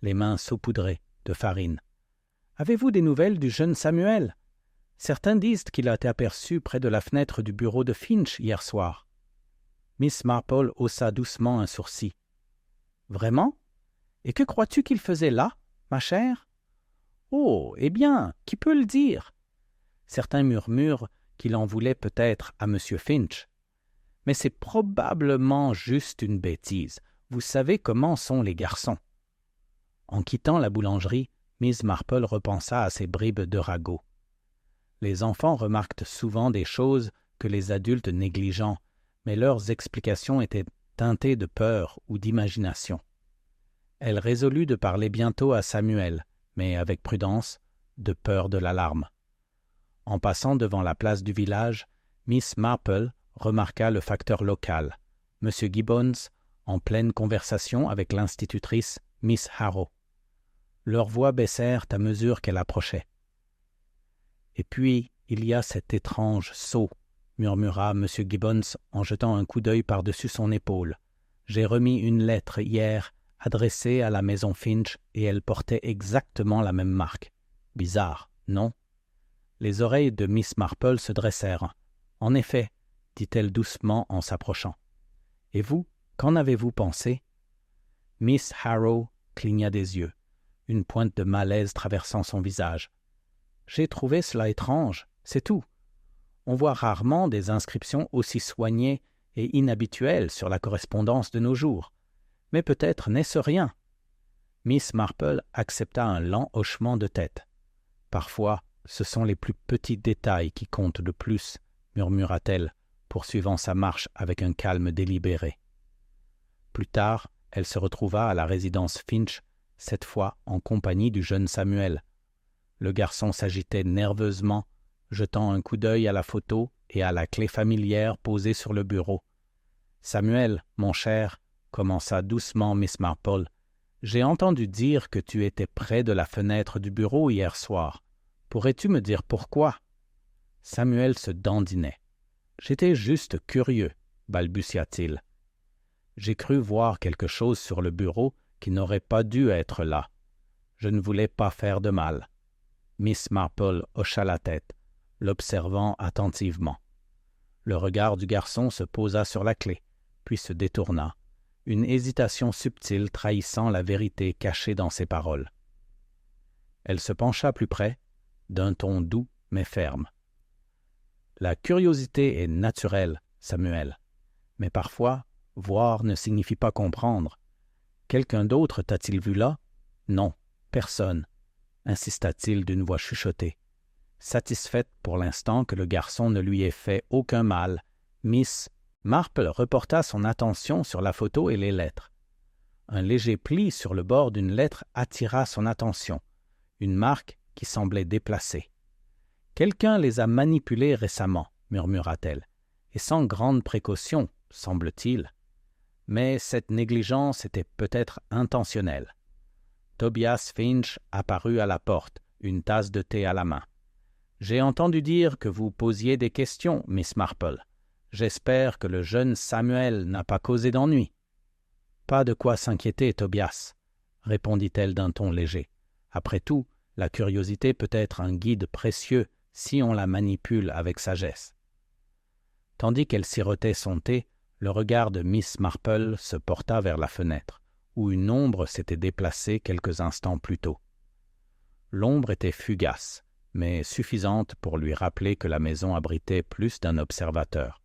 les mains saupoudrées de farine. « Avez-vous des nouvelles du jeune Samuel? Certains disent qu'il a été aperçu près de la fenêtre du bureau de Finch hier soir. » Miss Marple haussa doucement un sourcil. « Vraiment? Et que crois-tu qu'il faisait là, ma chère? »« Oh, eh bien, qui peut le dire? Certains murmurent qu'il en voulait peut-être à M. Finch. Mais c'est probablement juste une bêtise. Vous savez comment sont les garçons. » En quittant la boulangerie, Miss Marple repensa à ses bribes de ragots. Les enfants remarquent souvent des choses que les adultes négligent, mais leurs explications étaient teintées de peur ou d'imagination. Elle résolut de parler bientôt à Samuel, mais avec prudence, de peur de l'alarme. En passant devant la place du village, Miss Marple remarqua le facteur local, M. Gibbons, en pleine conversation avec l'institutrice Miss Harrow. Leurs voix baissèrent à mesure qu'elle approchait. « Et puis, il y a cet étrange sceau, » murmura M. Gibbons en jetant un coup d'œil par-dessus son épaule. « J'ai remis une lettre hier adressée à la maison Finch, et elle portait exactement la même marque. Bizarre, non? Les oreilles de Miss Marple se dressèrent. « En effet, » dit-elle doucement en s'approchant. « Et vous, qu'en avez-vous pensé ?» Miss Harrow cligna des yeux, une pointe de malaise traversant son visage. « J'ai trouvé cela étrange, c'est tout. On voit rarement des inscriptions aussi soignées et inhabituelles sur la correspondance de nos jours. Mais peut-être n'est-ce rien. » Miss Marple accepta un lent hochement de tête. « Parfois, ce sont les plus petits détails qui comptent le plus, » murmura-t-elle, poursuivant sa marche avec un calme délibéré. Plus tard, elle se retrouva à la résidence Finch, cette fois en compagnie du jeune Samuel. Le garçon s'agitait nerveusement, jetant un coup d'œil à la photo et à la clé familière posée sur le bureau. « Samuel, mon cher, » commença doucement Miss Marple, « j'ai entendu dire que tu étais près de la fenêtre du bureau hier soir. Pourrais-tu me dire pourquoi? » Samuel se dandinait. « J'étais juste curieux, » balbutia-t-il. « J'ai cru voir quelque chose sur le bureau qui n'aurait pas dû être là. Je ne voulais pas faire de mal. » Miss Marple hocha la tête, l'observant attentivement. Le regard du garçon se posa sur la clé, puis se détourna, une hésitation subtile trahissant la vérité cachée dans ses paroles. Elle se pencha plus près, d'un ton doux mais ferme. « La curiosité est naturelle, Samuel, mais parfois, voir ne signifie pas comprendre. Quelqu'un d'autre t'a-t-il vu là? Non, personne, » insista-t-il d'une voix chuchotée. Satisfaite pour l'instant que le garçon ne lui ait fait aucun mal, Miss Marple reporta son attention sur la photo et les lettres. Un léger pli sur le bord d'une lettre attira son attention, une marque qui semblait déplacée. « Quelqu'un les a manipulées récemment, » murmura-t-elle, « et sans grande précaution, semble-t-il. Mais cette négligence était peut-être intentionnelle. » Tobias Finch apparut à la porte, une tasse de thé à la main. « J'ai entendu dire que vous posiez des questions, Miss Marple. J'espère que le jeune Samuel n'a pas causé d'ennui. »« Pas de quoi s'inquiéter, Tobias, » répondit-elle d'un ton léger. « Après tout, la curiosité peut être un guide précieux si on la manipule avec sagesse. » Tandis qu'elle sirotait son thé, le regard de Miss Marple se porta vers la fenêtre, où une ombre s'était déplacée quelques instants plus tôt. L'ombre était fugace, mais suffisante pour lui rappeler que la maison abritait plus d'un observateur.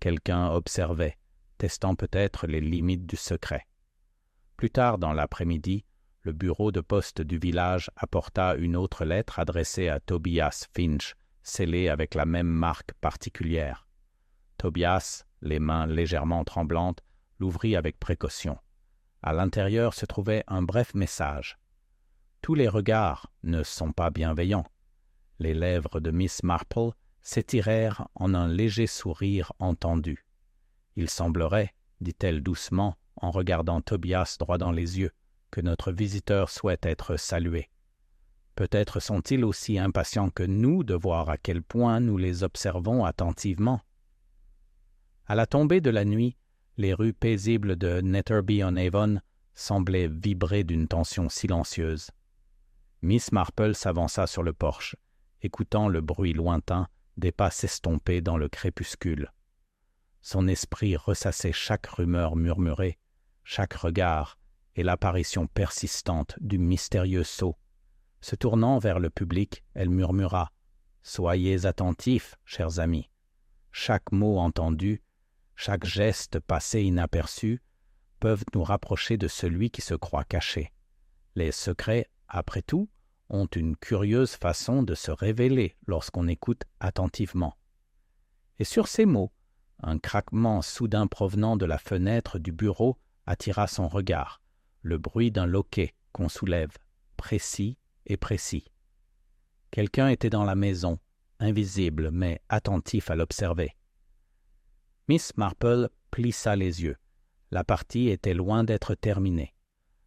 Quelqu'un observait, testant peut-être les limites du secret. Plus tard dans l'après-midi, le bureau de poste du village apporta une autre lettre adressée à Tobias Finch, scellée avec la même marque particulière. Tobias, les mains légèrement tremblantes, l'ouvrit avec précaution. À l'intérieur se trouvait un bref message. « Tous les regards ne sont pas bienveillants. » Les lèvres de Miss Marple s'étirèrent en un léger sourire entendu. « Il semblerait, dit-elle doucement en regardant Tobias droit dans les yeux, que notre visiteur souhaite être salué. Peut-être sont-ils aussi impatients que nous de voir à quel point nous les observons attentivement. » À la tombée de la nuit, les rues paisibles de Netherby-on-Avon semblaient vibrer d'une tension silencieuse. Miss Marple s'avança sur le porche, écoutant le bruit lointain des pas s'estomper dans le crépuscule. Son esprit ressassait chaque rumeur murmurée, chaque regard et l'apparition persistante du mystérieux sceau. Se tournant vers le public, elle murmura « Soyez attentifs, chers amis. Chaque mot entendu, chaque geste passé inaperçu peuvent nous rapprocher de celui qui se croit caché. Les secrets, après tout, ont une curieuse façon de se révéler lorsqu'on écoute attentivement. » Et sur ces mots, un craquement soudain provenant de la fenêtre du bureau attira son regard, le bruit d'un loquet qu'on soulève, précis et précis. Quelqu'un était dans la maison, invisible mais attentif à l'observer. Miss Marple plissa les yeux. La partie était loin d'être terminée.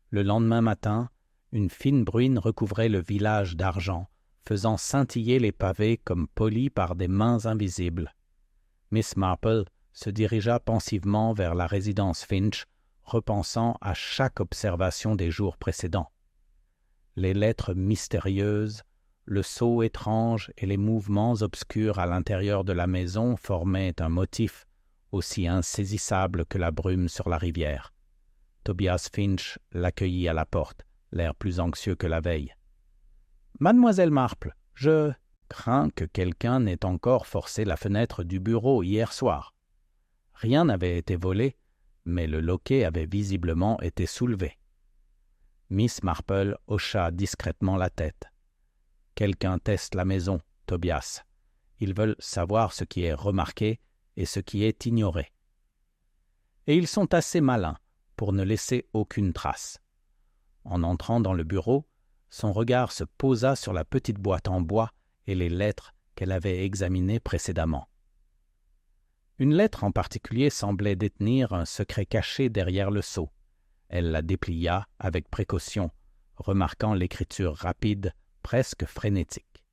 Le lendemain matin, une fine bruine recouvrait le village d'argent, faisant scintiller les pavés comme polis par des mains invisibles. Miss Marple se dirigea pensivement vers la résidence Finch, repensant à chaque observation des jours précédents. Les lettres mystérieuses, le sceau étrange et les mouvements obscurs à l'intérieur de la maison formaient un motif aussi insaisissable que la brume sur la rivière. Tobias Finch l'accueillit à la porte, l'air plus anxieux que la veille. « Mademoiselle Marple, je crains que quelqu'un n'ait encore forcé la fenêtre du bureau hier soir. » Rien n'avait été volé, mais le loquet avait visiblement été soulevé. Miss Marple hocha discrètement la tête. « Quelqu'un teste la maison, Tobias. Ils veulent savoir ce qui est remarqué et ce qui est ignoré. Et ils sont assez malins pour ne laisser aucune trace. » En entrant dans le bureau, son regard se posa sur la petite boîte en bois et les lettres qu'elle avait examinées précédemment. Une lettre en particulier semblait détenir un secret caché derrière le sceau. Elle la déplia avec précaution, remarquant l'écriture rapide, presque frénétique.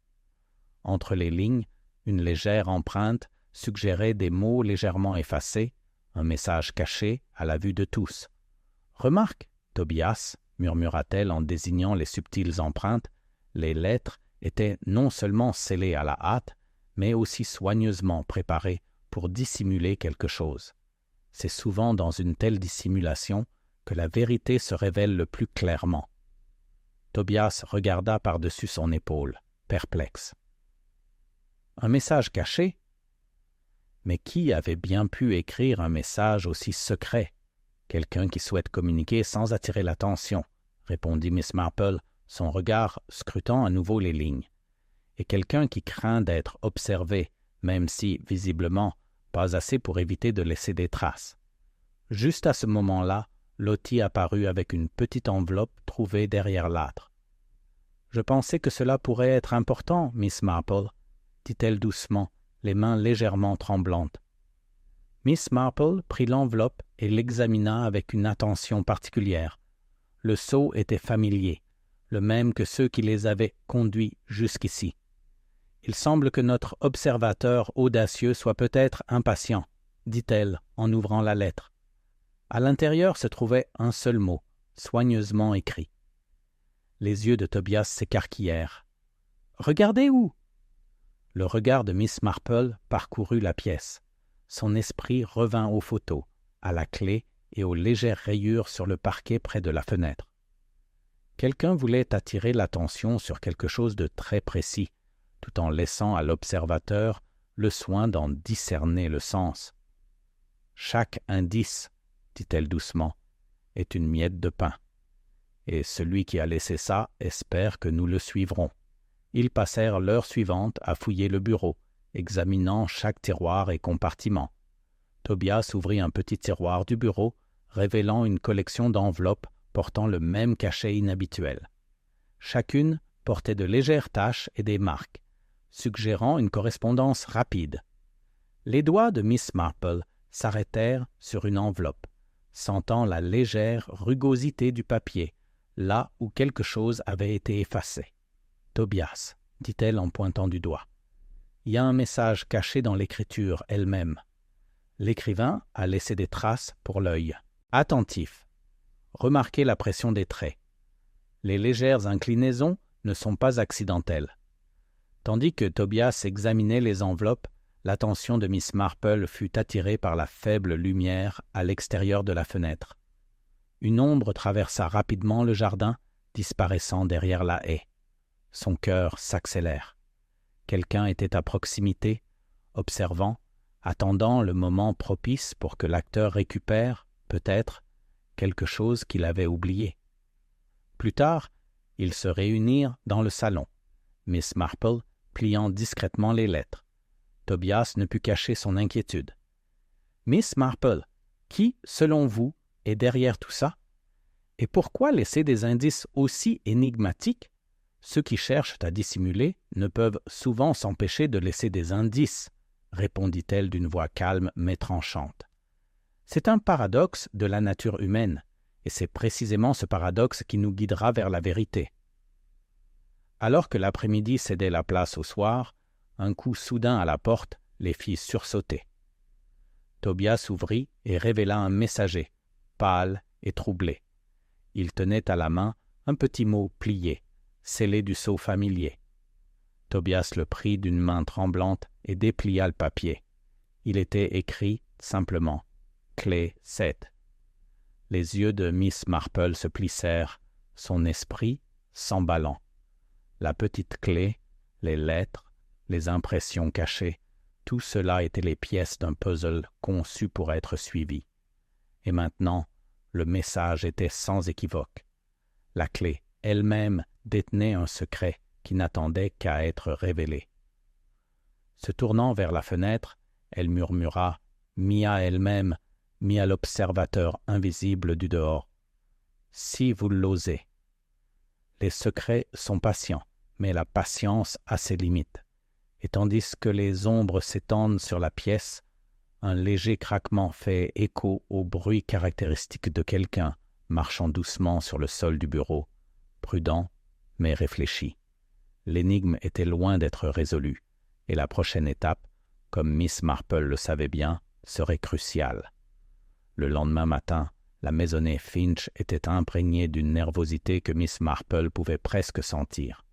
Entre les lignes, une légère empreinte suggérait des mots légèrement effacés, un message caché à la vue de tous. « Remarque, Tobias, » murmura-t-elle en désignant les subtiles empreintes, les lettres étaient non seulement scellées à la hâte, mais aussi soigneusement préparées pour dissimuler quelque chose. C'est souvent dans une telle dissimulation que la vérité se révèle le plus clairement. Tobias regarda par-dessus son épaule, perplexe. Un message caché? Mais qui avait bien pu écrire un message aussi secret? Quelqu'un qui souhaite communiquer sans attirer l'attention, répondit Miss Marple, son regard scrutant à nouveau les lignes. Et quelqu'un qui craint d'être observé, même si, visiblement, pas assez pour éviter de laisser des traces. Juste à ce moment-là, Lottie apparut avec une petite enveloppe trouvée derrière l'âtre. « Je pensais que cela pourrait être important, Miss Marple, » dit-elle doucement, les mains légèrement tremblantes. Miss Marple prit l'enveloppe et l'examina avec une attention particulière. Le sceau était familier, le même que ceux qui les avaient conduits jusqu'ici. « Il semble que notre observateur audacieux soit peut-être impatient, » dit-elle en ouvrant la lettre. À l'intérieur se trouvait un seul mot, soigneusement écrit. Les yeux de Tobias s'écarquillèrent. « Regardez où ?» Le regard de Miss Marple parcourut la pièce. Son esprit revint aux photos, à la clé et aux légères rayures sur le parquet près de la fenêtre. Quelqu'un voulait attirer l'attention sur quelque chose de très précis, tout en laissant à l'observateur le soin d'en discerner le sens. « Chaque indice, » dit-elle doucement, « est une miette de pain. Et celui qui a laissé ça espère que nous le suivrons. » Ils passèrent l'heure suivante à fouiller le bureau, examinant chaque tiroir et compartiment. Tobias ouvrit un petit tiroir du bureau, révélant une collection d'enveloppes portant le même cachet inhabituel. Chacune portait de légères taches et des marques, suggérant une correspondance rapide. Les doigts de Miss Marple s'arrêtèrent sur une enveloppe, sentant la légère rugosité du papier, là où quelque chose avait été effacé. « Tobias, » dit-elle en pointant du doigt. « Il y a un message caché dans l'écriture elle-même. » L'écrivain a laissé des traces pour l'œil. Attentif. Remarquez la pression des traits. Les légères inclinaisons ne sont pas accidentelles. Tandis que Tobias examinait les enveloppes, l'attention de Miss Marple fut attirée par la faible lumière à l'extérieur de la fenêtre. Une ombre traversa rapidement le jardin, disparaissant derrière la haie. Son cœur s'accélère. Quelqu'un était à proximité, observant, attendant le moment propice pour que l'acteur récupère, peut-être, quelque chose qu'il avait oublié. Plus tard, ils se réunirent dans le salon, Miss Marple pliant discrètement les lettres. Tobias ne put cacher son inquiétude. « Miss Marple, qui, selon vous, est derrière tout ça? Et pourquoi laisser des indices aussi énigmatiques? Ceux qui cherchent à dissimuler ne peuvent souvent s'empêcher de laisser des indices, » répondit-elle d'une voix calme mais tranchante. C'est un paradoxe de la nature humaine, et c'est précisément ce paradoxe qui nous guidera vers la vérité. Alors que l'après-midi cédait la place au soir, un coup soudain à la porte les fit sursauter. Tobias ouvrit et révéla un messager, pâle et troublé. Il tenait à la main un petit mot plié, scellé du sceau familier. Tobias le prit d'une main tremblante et déplia le papier. Il était écrit simplement « Clé 7 ». Les yeux de Miss Marple se plissèrent, son esprit s'emballant. La petite clé, les lettres, les impressions cachées, tout cela étaient les pièces d'un puzzle conçu pour être suivi. Et maintenant, le message était sans équivoque. La clé elle-même détenait un secret qui n'attendait qu'à être révélé. Se tournant vers la fenêtre, elle murmura, mis à elle-même, mis à l'observateur invisible du dehors. « Si vous l'osez. » Les secrets sont patients, mais la patience a ses limites. Et tandis que les ombres s'étendent sur la pièce, un léger craquement fait écho au bruit caractéristique de quelqu'un marchant doucement sur le sol du bureau, prudent mais réfléchi. L'énigme était loin d'être résolue, et la prochaine étape, comme Miss Marple le savait bien, serait cruciale. Le lendemain matin, la maisonnée Finch était imprégnée d'une nervosité que Miss Marple pouvait presque sentir.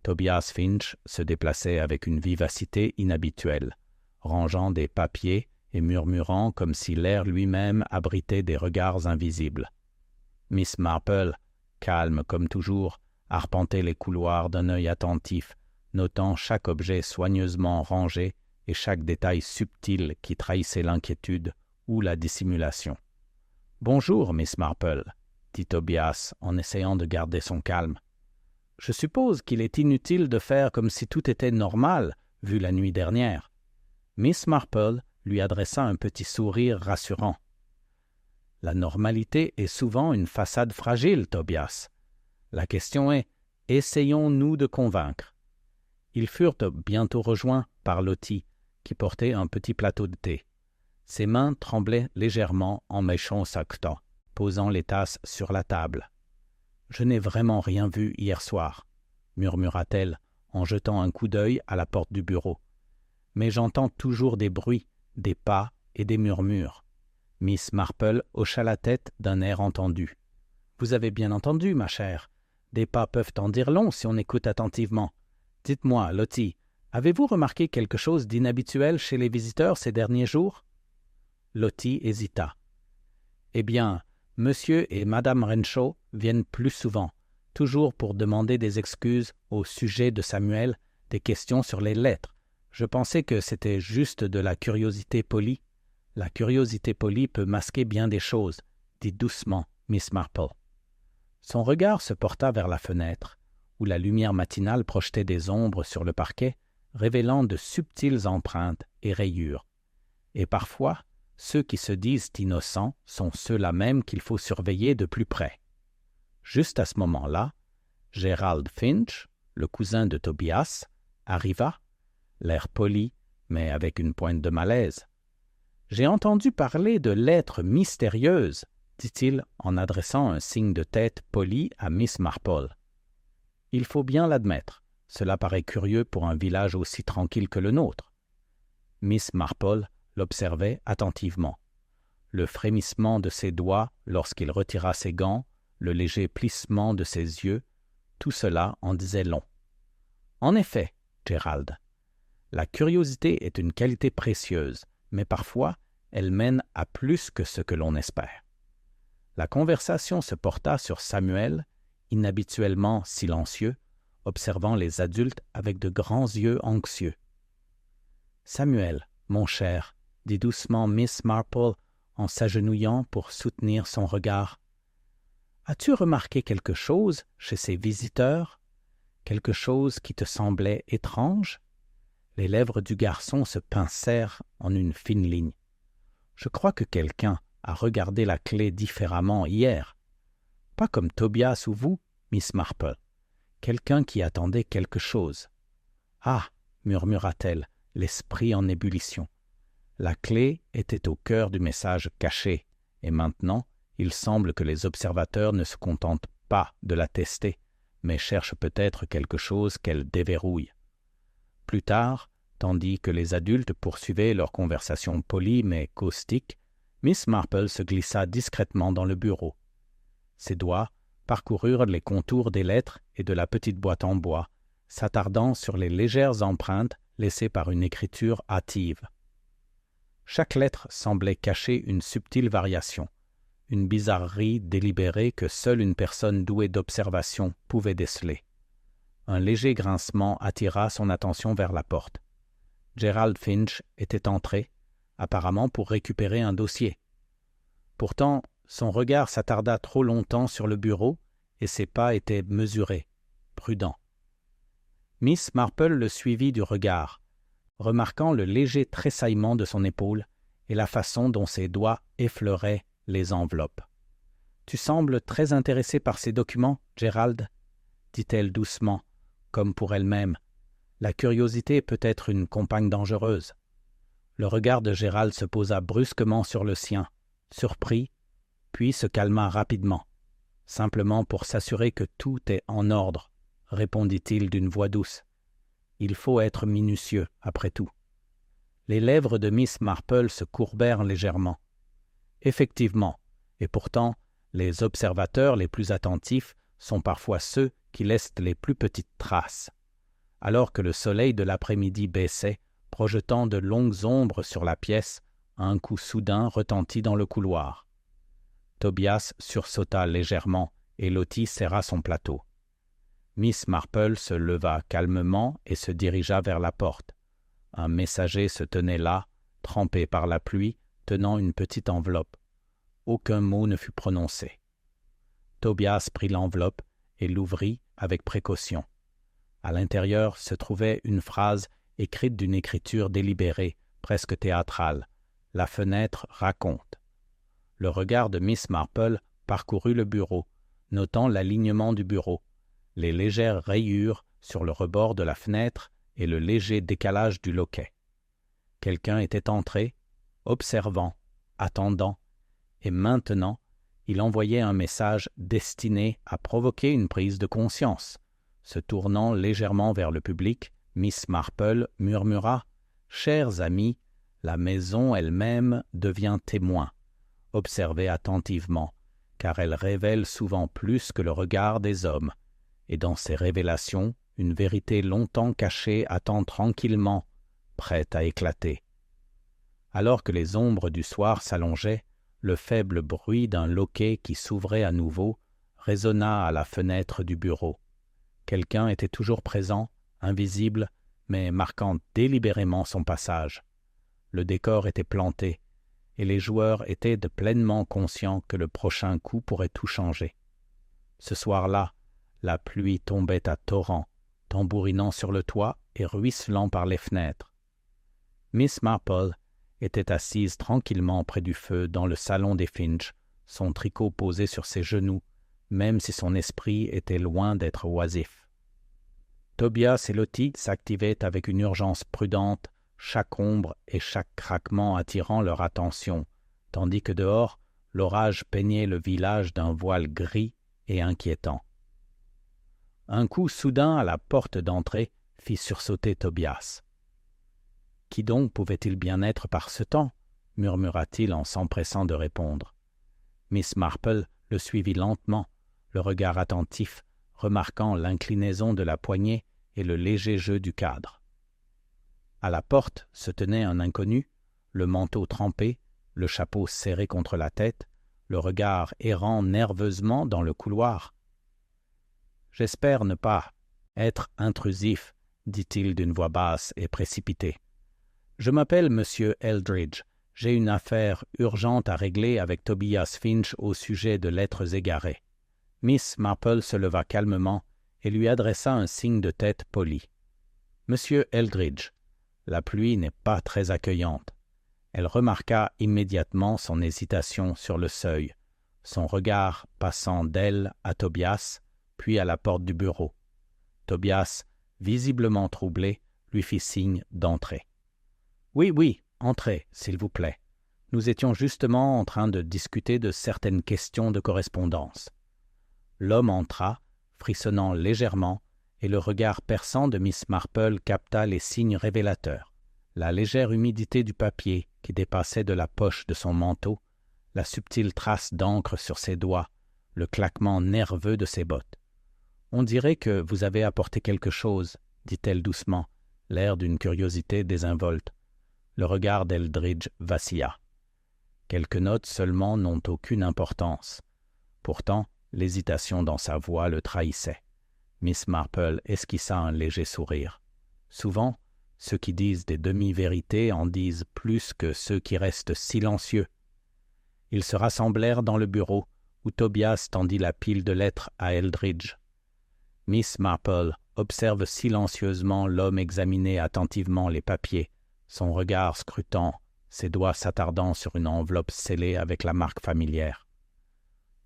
Tobias Finch se déplaçait avec une vivacité inhabituelle, rangeant des papiers et murmurant comme si l'air lui-même abritait des regards invisibles. Miss Marple, calme comme toujours, arpentait les couloirs d'un œil attentif, notant chaque objet soigneusement rangé et chaque détail subtil qui trahissait l'inquiétude ou la dissimulation. « Bonjour, Miss Marple, » dit Tobias en essayant de garder son calme. « Je suppose qu'il est inutile de faire comme si tout était normal, vu la nuit dernière. » Miss Marple lui adressa un petit sourire rassurant. « La normalité est souvent une façade fragile, Tobias. La question est, essayons-nous de convaincre ?» Ils furent bientôt rejoints par Lottie, qui portait un petit plateau de thé. Ses mains tremblaient légèrement en méchant sactant, posant les tasses sur la table. « Je n'ai vraiment rien vu hier soir, » murmura-t-elle en jetant un coup d'œil à la porte du bureau. « Mais j'entends toujours des bruits, des pas et des murmures. » Miss Marple hocha la tête d'un air entendu. « Vous avez bien entendu, ma chère. Des pas peuvent en dire long si on écoute attentivement. Dites-moi, Lottie, avez-vous remarqué quelque chose d'inhabituel chez les visiteurs ces derniers jours ?» Lottie hésita. « Eh bien, Monsieur et Madame Renshaw viennent plus souvent, toujours pour demander des excuses au sujet de Samuel, des questions sur les lettres. Je pensais que c'était juste de la curiosité polie. » « La curiosité polie peut masquer bien des choses, » dit doucement Miss Marple. Son regard se porta vers la fenêtre, où la lumière matinale projetait des ombres sur le parquet, révélant de subtiles empreintes et rayures. Et parfois, ceux qui se disent innocents sont ceux-là même qu'il faut surveiller de plus près. Juste à ce moment-là, Gerald Finch, le cousin de Tobias, arriva, l'air poli, mais avec une pointe de malaise. « J'ai entendu parler de lettres mystérieuses, » dit-il en adressant un signe de tête poli à Miss Marple. Il faut bien l'admettre, cela paraît curieux pour un village aussi tranquille que le nôtre. Miss Marple l'observait attentivement. Le frémissement de ses doigts lorsqu'il retira ses gants, le léger plissement de ses yeux, tout cela en disait long. En effet, Gerald, la curiosité est une qualité précieuse, mais parfois elle mène à plus que ce que l'on espère. La conversation se porta sur Samuel, inhabituellement silencieux, observant les adultes avec de grands yeux anxieux. « Samuel, mon cher, » dit doucement Miss Marple en s'agenouillant pour soutenir son regard. « As-tu remarqué quelque chose chez ces visiteurs? Quelque chose qui te semblait étrange ?» Les lèvres du garçon se pincèrent en une fine ligne. « Je crois que quelqu'un a regardé la clé différemment hier. Pas comme Tobias ou vous, Miss Marple. Quelqu'un qui attendait quelque chose. »« Ah !» murmura-t-elle, l'esprit en ébullition. La clé était au cœur du message caché, et maintenant, il semble que les observateurs ne se contentent pas de la tester, mais cherchent peut-être quelque chose qu'elle déverrouille. Plus tard, tandis que les adultes poursuivaient leur conversation polie mais caustique, Miss Marple se glissa discrètement dans le bureau, Ses doigts parcoururent les contours des lettres et de la petite boîte en bois, s'attardant sur les légères empreintes laissées par une écriture hâtive. Chaque lettre semblait cacher une subtile variation, une bizarrerie délibérée que seule une personne douée d'observation pouvait déceler. Un léger grincement attira son attention vers la porte. Gerald Finch était entré, apparemment pour récupérer un dossier. Pourtant, son regard s'attarda trop longtemps sur le bureau et ses pas étaient mesurés, prudents. Miss Marple le suivit du regard, remarquant le léger tressaillement de son épaule et la façon dont ses doigts effleuraient les enveloppes. « Tu sembles très intéressé par ces documents, Gerald » dit-elle doucement, comme pour elle-même. La curiosité peut être une compagne dangereuse. Le regard de Gerald se posa brusquement sur le sien, surpris, puis se calma rapidement. « Simplement pour s'assurer que tout est en ordre, » répondit-il d'une voix douce. « Il faut être minutieux, après tout. » Les lèvres de Miss Marple se courbèrent légèrement. Effectivement, et pourtant, les observateurs les plus attentifs sont parfois ceux qui laissent les plus petites traces. Alors que le soleil de l'après-midi baissait, projetant de longues ombres sur la pièce, un coup soudain retentit dans le couloir. Tobias sursauta légèrement et Lottie serra son plateau. Miss Marple se leva calmement et se dirigea vers la porte. Un messager se tenait là, trempé par la pluie, tenant une petite enveloppe. Aucun mot ne fut prononcé. Tobias prit l'enveloppe et l'ouvrit avec précaution. À l'intérieur se trouvait une phrase écrite d'une écriture délibérée, presque théâtrale. « La fenêtre raconte ». Le regard de Miss Marple parcourut le bureau, notant l'alignement du bureau, les légères rayures sur le rebord de la fenêtre et le léger décalage du loquet. Quelqu'un était entré, observant, attendant, et maintenant, il envoyait un message destiné à provoquer une prise de conscience. Se tournant légèrement vers le public, Miss Marple murmura « Chers amis, la maison elle-même devient témoin. Observez attentivement, car elle révèle souvent plus que le regard des hommes. Et dans ces révélations, une vérité longtemps cachée attend tranquillement, prête à éclater. » Alors que les ombres du soir s'allongeaient, le faible bruit d'un loquet qui s'ouvrait à nouveau résonna à la fenêtre du bureau. Quelqu'un était toujours présent, invisible, mais marquant délibérément son passage. Le décor était planté, et les joueurs étaient pleinement conscients que le prochain coup pourrait tout changer. Ce soir-là, la pluie tombait à torrents, tambourinant sur le toit et ruisselant par les fenêtres. Miss Marple était assise tranquillement près du feu dans le salon des Finch, son tricot posé sur ses genoux, même si son esprit était loin d'être oisif. Tobias et Lottie s'activaient avec une urgence prudente, chaque ombre et chaque craquement attirant leur attention, tandis que dehors, l'orage peignait le village d'un voile gris et inquiétant. Un coup soudain à la porte d'entrée fit sursauter Tobias. « Qui donc pouvait-il bien être par ce temps ?» murmura-t-il en s'empressant de répondre. Miss Marple le suivit lentement, le regard attentif, remarquant l'inclinaison de la poignée et le léger jeu du cadre. À la porte se tenait un inconnu, le manteau trempé, le chapeau serré contre la tête, le regard errant nerveusement dans le couloir. « J'espère ne pas être intrusif, » dit-il d'une voix basse et précipitée. « Je m'appelle Monsieur Eldridge. J'ai une affaire urgente à régler avec Tobias Finch au sujet de lettres égarées. » Miss Marple se leva calmement et lui adressa un signe de tête poli. « Monsieur Eldridge, la pluie n'est pas très accueillante. » Elle remarqua immédiatement son hésitation sur le seuil, son regard passant d'elle à Tobias, puis à la porte du bureau. Tobias, visiblement troublé, lui fit signe d'entrer. « Oui, oui, entrez, s'il vous plaît. Nous étions justement en train de discuter de certaines questions de correspondance. » L'homme entra, frissonnant légèrement, et le regard perçant de Miss Marple capta les signes révélateurs. La légère humidité du papier qui dépassait de la poche de son manteau, la subtile trace d'encre sur ses doigts, le claquement nerveux de ses bottes. « On dirait que vous avez apporté quelque chose, » dit-elle doucement, l'air d'une curiosité désinvolte. Le regard d'Eldridge vacilla. Quelques notes seulement n'ont aucune importance. Pourtant, l'hésitation dans sa voix le trahissait. Miss Marple esquissa un léger sourire. Souvent, ceux qui disent des demi-vérités en disent plus que ceux qui restent silencieux. Ils se rassemblèrent dans le bureau, où Tobias tendit la pile de lettres à Eldridge. Miss Marple observe silencieusement l'homme examiner attentivement les papiers, son regard scrutant, ses doigts s'attardant sur une enveloppe scellée avec la marque familière.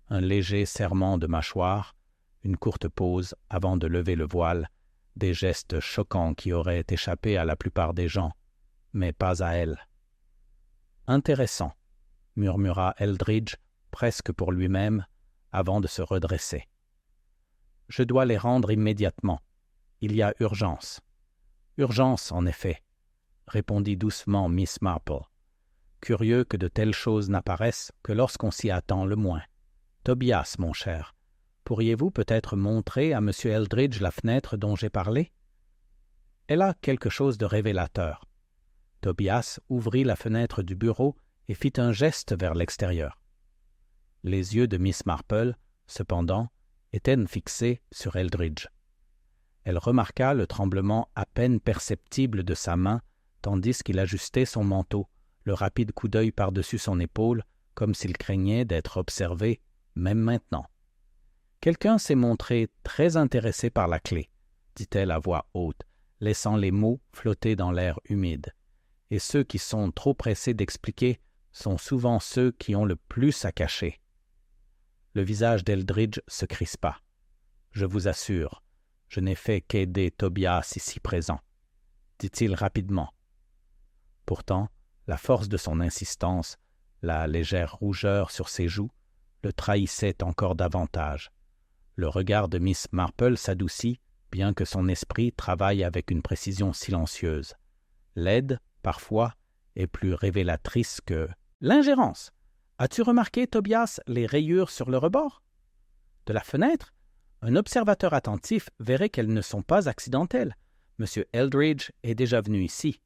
Un léger serrement de mâchoire, une courte pause avant de lever le voile, des gestes choquants qui auraient échappé à la plupart des gens, mais pas à elle. « Intéressant », murmura Eldridge, presque pour lui-même, avant de se redresser. « Je dois les rendre immédiatement. Il y a urgence. »« Urgence, en effet, » répondit doucement Miss Marple. « Curieux que de telles choses n'apparaissent que lorsqu'on s'y attend le moins. Tobias, mon cher, pourriez-vous peut-être montrer à M. Eldridge la fenêtre dont j'ai parlé? » Elle a quelque chose de révélateur. Tobias ouvrit la fenêtre du bureau et fit un geste vers l'extérieur. Les yeux de Miss Marple, cependant, étaient fixés sur Eldridge. Elle remarqua le tremblement à peine perceptible de sa main, tandis qu'il ajustait son manteau, le rapide coup d'œil par-dessus son épaule, comme s'il craignait d'être observé, même maintenant. « Quelqu'un s'est montré très intéressé par la clé, » dit-elle à voix haute, laissant les mots flotter dans l'air humide. « Et ceux qui sont trop pressés d'expliquer sont souvent ceux qui ont le plus à cacher. » Le visage d'Eldridge se crispa. « Je vous assure, je n'ai fait qu'aider Tobias ici présent, » dit-il rapidement. Pourtant, la force de son insistance, la légère rougeur sur ses joues, le trahissait encore davantage. Le regard de Miss Marple s'adoucit, bien que son esprit travaille avec une précision silencieuse. Laide, parfois, et plus révélatrice que « L'ingérence! As-tu remarqué, Tobias, les rayures sur le rebord? » De la fenêtre, un observateur attentif verrait qu'elles ne sont pas accidentelles. M. Eldridge est déjà venu ici.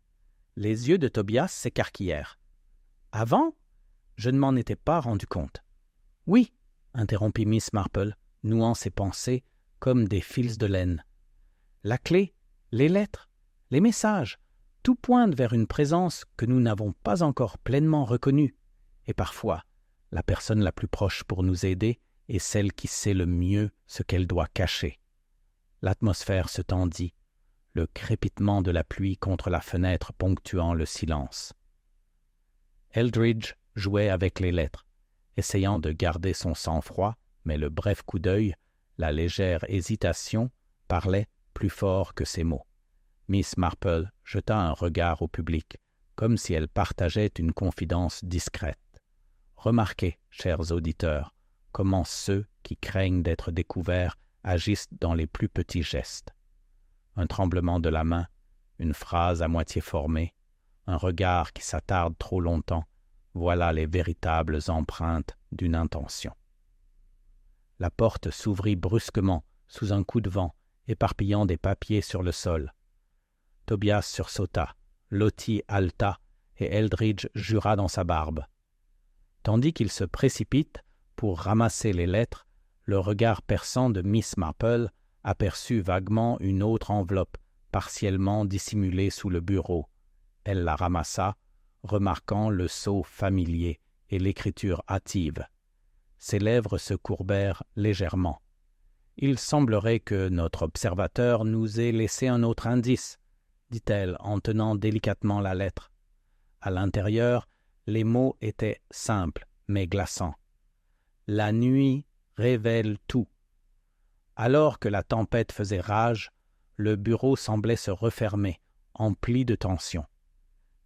Les yeux de Tobias s'écarquillèrent. « Avant, je ne m'en étais pas rendu compte. »« Oui, » interrompit Miss Marple, nouant ses pensées comme des fils de laine. « La clé, les lettres, les messages, tout pointe vers une présence que nous n'avons pas encore pleinement reconnue. Et parfois, la personne la plus proche pour nous aider est celle qui sait le mieux ce qu'elle doit cacher. » L'atmosphère se tendit, le crépitement de la pluie contre la fenêtre ponctuant le silence. Eldridge jouait avec les lettres, essayant de garder son sang-froid, mais le bref coup d'œil, la légère hésitation, parlaient plus fort que ses mots. Miss Marple jeta un regard au public, comme si elle partageait une confidence discrète. Remarquez, chers auditeurs, comment ceux qui craignent d'être découverts agissent dans les plus petits gestes. Un tremblement de la main, une phrase à moitié formée, un regard qui s'attarde trop longtemps, voilà les véritables empreintes d'une intention. La porte s'ouvrit brusquement sous un coup de vent, éparpillant des papiers sur le sol. Tobias sursauta, Lottie haleta, et Eldridge jura dans sa barbe. Tandis qu'il se précipite pour ramasser les lettres, le regard perçant de Miss Marple aperçut vaguement une autre enveloppe, partiellement dissimulée sous le bureau. Elle la ramassa, remarquant le sceau familier et l'écriture hâtive. Ses lèvres se courbèrent légèrement. Il semblerait que notre observateur nous ait laissé un autre indice, dit-elle en tenant délicatement la lettre. À l'intérieur, les mots étaient simples mais glaçants. La nuit révèle tout. Alors que la tempête faisait rage, le bureau semblait se refermer, empli de tension.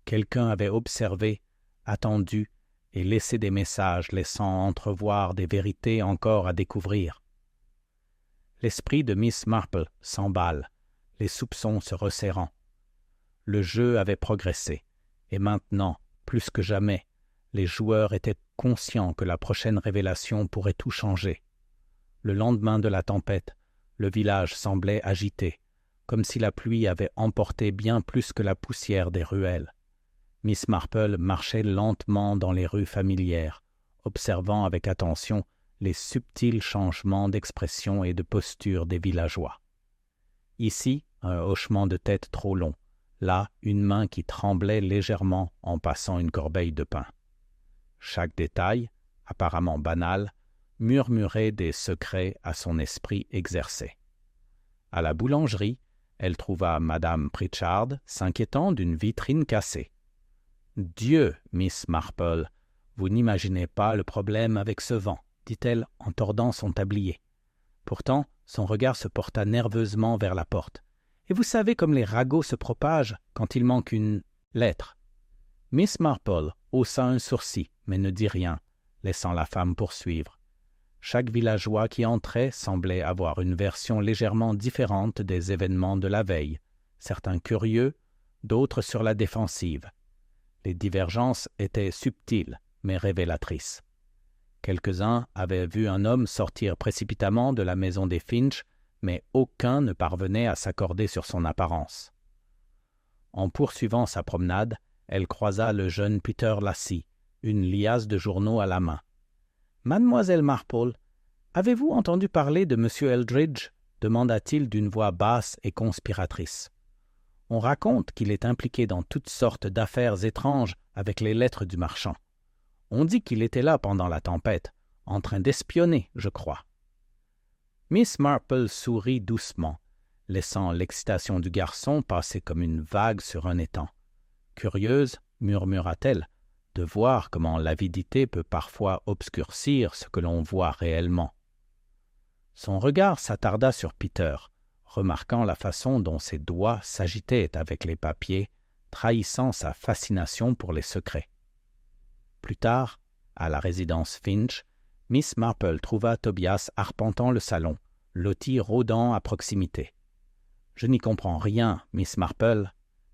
Quelqu'un avait observé, attendu et laissé des messages laissant entrevoir des vérités encore à découvrir. L'esprit de Miss Marple s'emballe, les soupçons se resserrant. Le jeu avait progressé, et maintenant, plus que jamais, les joueurs étaient conscients que la prochaine révélation pourrait tout changer. Le lendemain de la tempête, le village semblait agité, comme si la pluie avait emporté bien plus que la poussière des ruelles. Miss Marple marchait lentement dans les rues familières, observant avec attention les subtils changements d'expression et de posture des villageois. Ici, un hochement de tête trop long, là, une main qui tremblait légèrement en passant une corbeille de pain. Chaque détail, apparemment banal, murmurait des secrets à son esprit exercé. À la boulangerie, elle trouva Madame Pritchard s'inquiétant d'une vitrine cassée. « Dieu, Miss Marple, vous n'imaginez pas le problème avec ce vent, » dit-elle en tordant son tablier. Pourtant, son regard se porta nerveusement vers la porte. « Et vous savez comme les ragots se propagent quand il manque une lettre. » Miss Marple haussa un sourcil, mais ne dit rien, laissant la femme poursuivre. Chaque villageois qui entrait semblait avoir une version légèrement différente des événements de la veille, certains curieux, d'autres sur la défensive. Les divergences étaient subtiles, mais révélatrices. Quelques-uns avaient vu un homme sortir précipitamment de la maison des Finch, mais aucun ne parvenait à s'accorder sur son apparence. En poursuivant sa promenade, elle croisa le jeune Peter Lassie, une liasse de journaux à la main. « Mademoiselle Marple, avez-vous entendu parler de M. Eldridge ?» demanda-t-il d'une voix basse et conspiratrice. « On raconte qu'il est impliqué dans toutes sortes d'affaires étranges avec les lettres du marchand. On dit qu'il était là pendant la tempête, en train d'espionner, je crois. » Miss Marple sourit doucement, laissant l'excitation du garçon passer comme une vague sur un étang. Curieuse, murmura-t-elle, de voir comment l'avidité peut parfois obscurcir ce que l'on voit réellement. Son regard s'attarda sur Peter, remarquant la façon dont ses doigts s'agitaient avec les papiers, trahissant sa fascination pour les secrets. Plus tard, à la résidence Finch, Miss Marple trouva Tobias arpentant le salon, Lottie rôdant à proximité. « Je n'y comprends rien, Miss Marple, »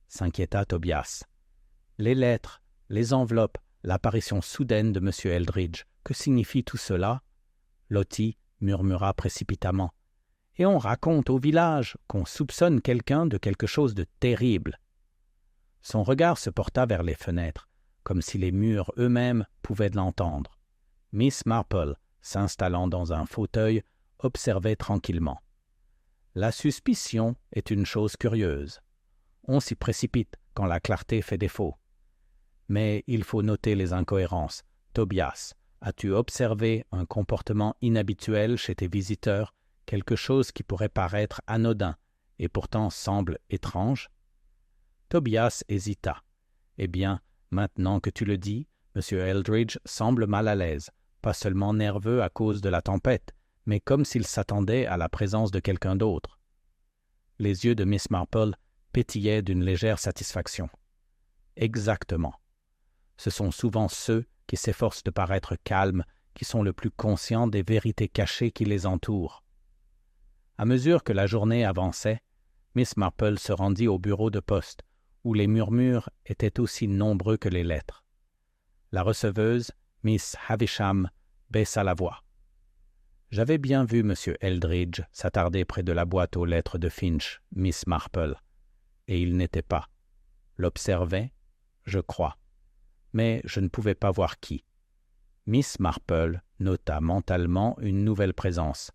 s'inquiéta Tobias. « Les lettres, les enveloppes, l'apparition soudaine de M. Eldridge, que signifie tout cela ?» Lottie murmura précipitamment. « Et on raconte au village qu'on soupçonne quelqu'un de quelque chose de terrible. » Son regard se porta vers les fenêtres, comme si les murs eux-mêmes pouvaient l'entendre. Miss Marple, s'installant dans un fauteuil, observait tranquillement. La suspicion est une chose curieuse. On s'y précipite quand la clarté fait défaut. Mais il faut noter les incohérences. Tobias, as-tu observé un comportement inhabituel chez tes visiteurs, quelque chose qui pourrait paraître anodin et pourtant semble étrange? Tobias hésita. « Eh bien, maintenant que tu le dis, M. Eldridge semble mal à l'aise, pas seulement nerveux à cause de la tempête, mais comme s'il s'attendait à la présence de quelqu'un d'autre. » Les yeux de Miss Marple pétillaient d'une légère satisfaction. « Exactement. Ce sont souvent ceux qui s'efforcent de paraître calmes qui sont le plus conscients des vérités cachées qui les entourent. » À mesure que la journée avançait, Miss Marple se rendit au bureau de poste, où les murmures étaient aussi nombreux que les lettres. La receveuse, Miss Havisham, baissa la voix. « J'avais bien vu M. Eldridge s'attarder près de la boîte aux lettres de Finch, Miss Marple, et il n'était pas. L'observait, je crois, mais je ne pouvais pas voir qui. » Miss Marple nota mentalement une nouvelle présence,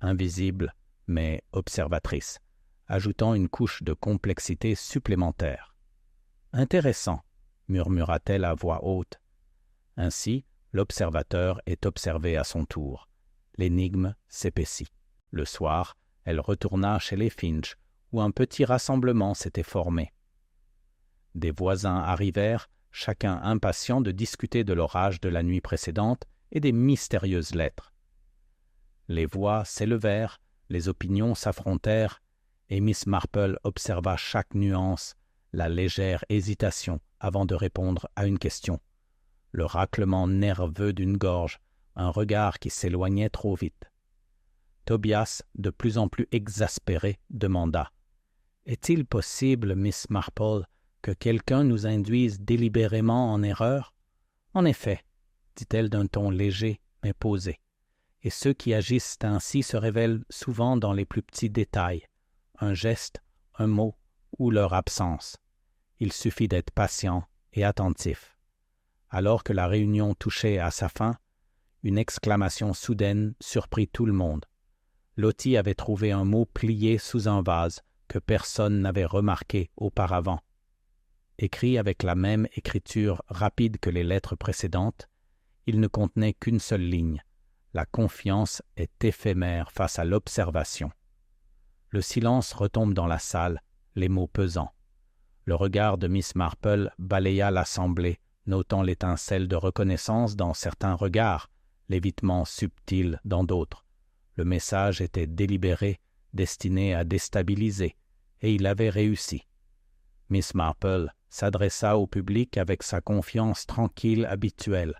invisible mais observatrice, ajoutant une couche de complexité supplémentaire. « Intéressant, » murmura-t-elle à voix haute. Ainsi, l'observateur est observé à son tour. L'énigme s'épaissit. Le soir, elle retourna chez les Finch, où un petit rassemblement s'était formé. Des voisins arrivèrent, chacun impatient de discuter de l'orage de la nuit précédente et des mystérieuses lettres. Les voix s'élevèrent, les opinions s'affrontèrent, et Miss Marple observa chaque nuance, la légère hésitation avant de répondre à une question, le raclement nerveux d'une gorge, un regard qui s'éloignait trop vite. Tobias, de plus en plus exaspéré, demanda « Est-il possible, Miss Marple, que quelqu'un nous induise délibérément en erreur ?»« En effet, dit-elle d'un ton léger mais posé. et ceux qui agissent ainsi se révèlent souvent dans les plus petits détails, un geste, un mot ou leur absence. Il suffit d'être patient et attentif. Alors que la réunion touchait à sa fin, une exclamation soudaine surprit tout le monde. Lottie avait trouvé un mot plié sous un vase que personne n'avait remarqué auparavant. Écrit avec la même écriture rapide que les lettres précédentes, il ne contenait qu'une seule ligne. La confiance est éphémère face à l'observation. Le silence retombe dans la salle, les mots pesants. Le regard de Miss Marple balaya l'assemblée, notant l'étincelle de reconnaissance dans certains regards, l'évitement subtil dans d'autres. Le message était délibéré, destiné à déstabiliser, et il avait réussi. Miss Marple s'adressa au public avec sa confiance tranquille habituelle.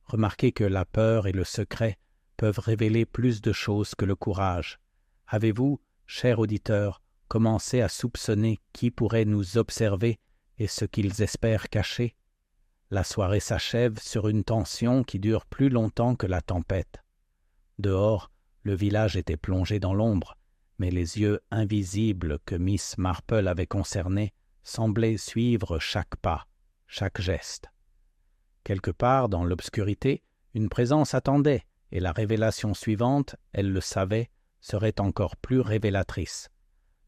Remarquez que la peur et le secret peuvent révéler plus de choses que le courage. Avez-vous, cher auditeur, commencé à soupçonner qui pourrait nous observer et ce qu'ils espèrent cacher? La soirée s'achève sur une tension qui dure plus longtemps que la tempête. Dehors, le village était plongé dans l'ombre, mais les yeux invisibles que Miss Marple avait concernés semblaient suivre chaque pas, chaque geste. Quelque part dans l'obscurité, une présence attendait, et la révélation suivante, elle le savait, serait encore plus révélatrice.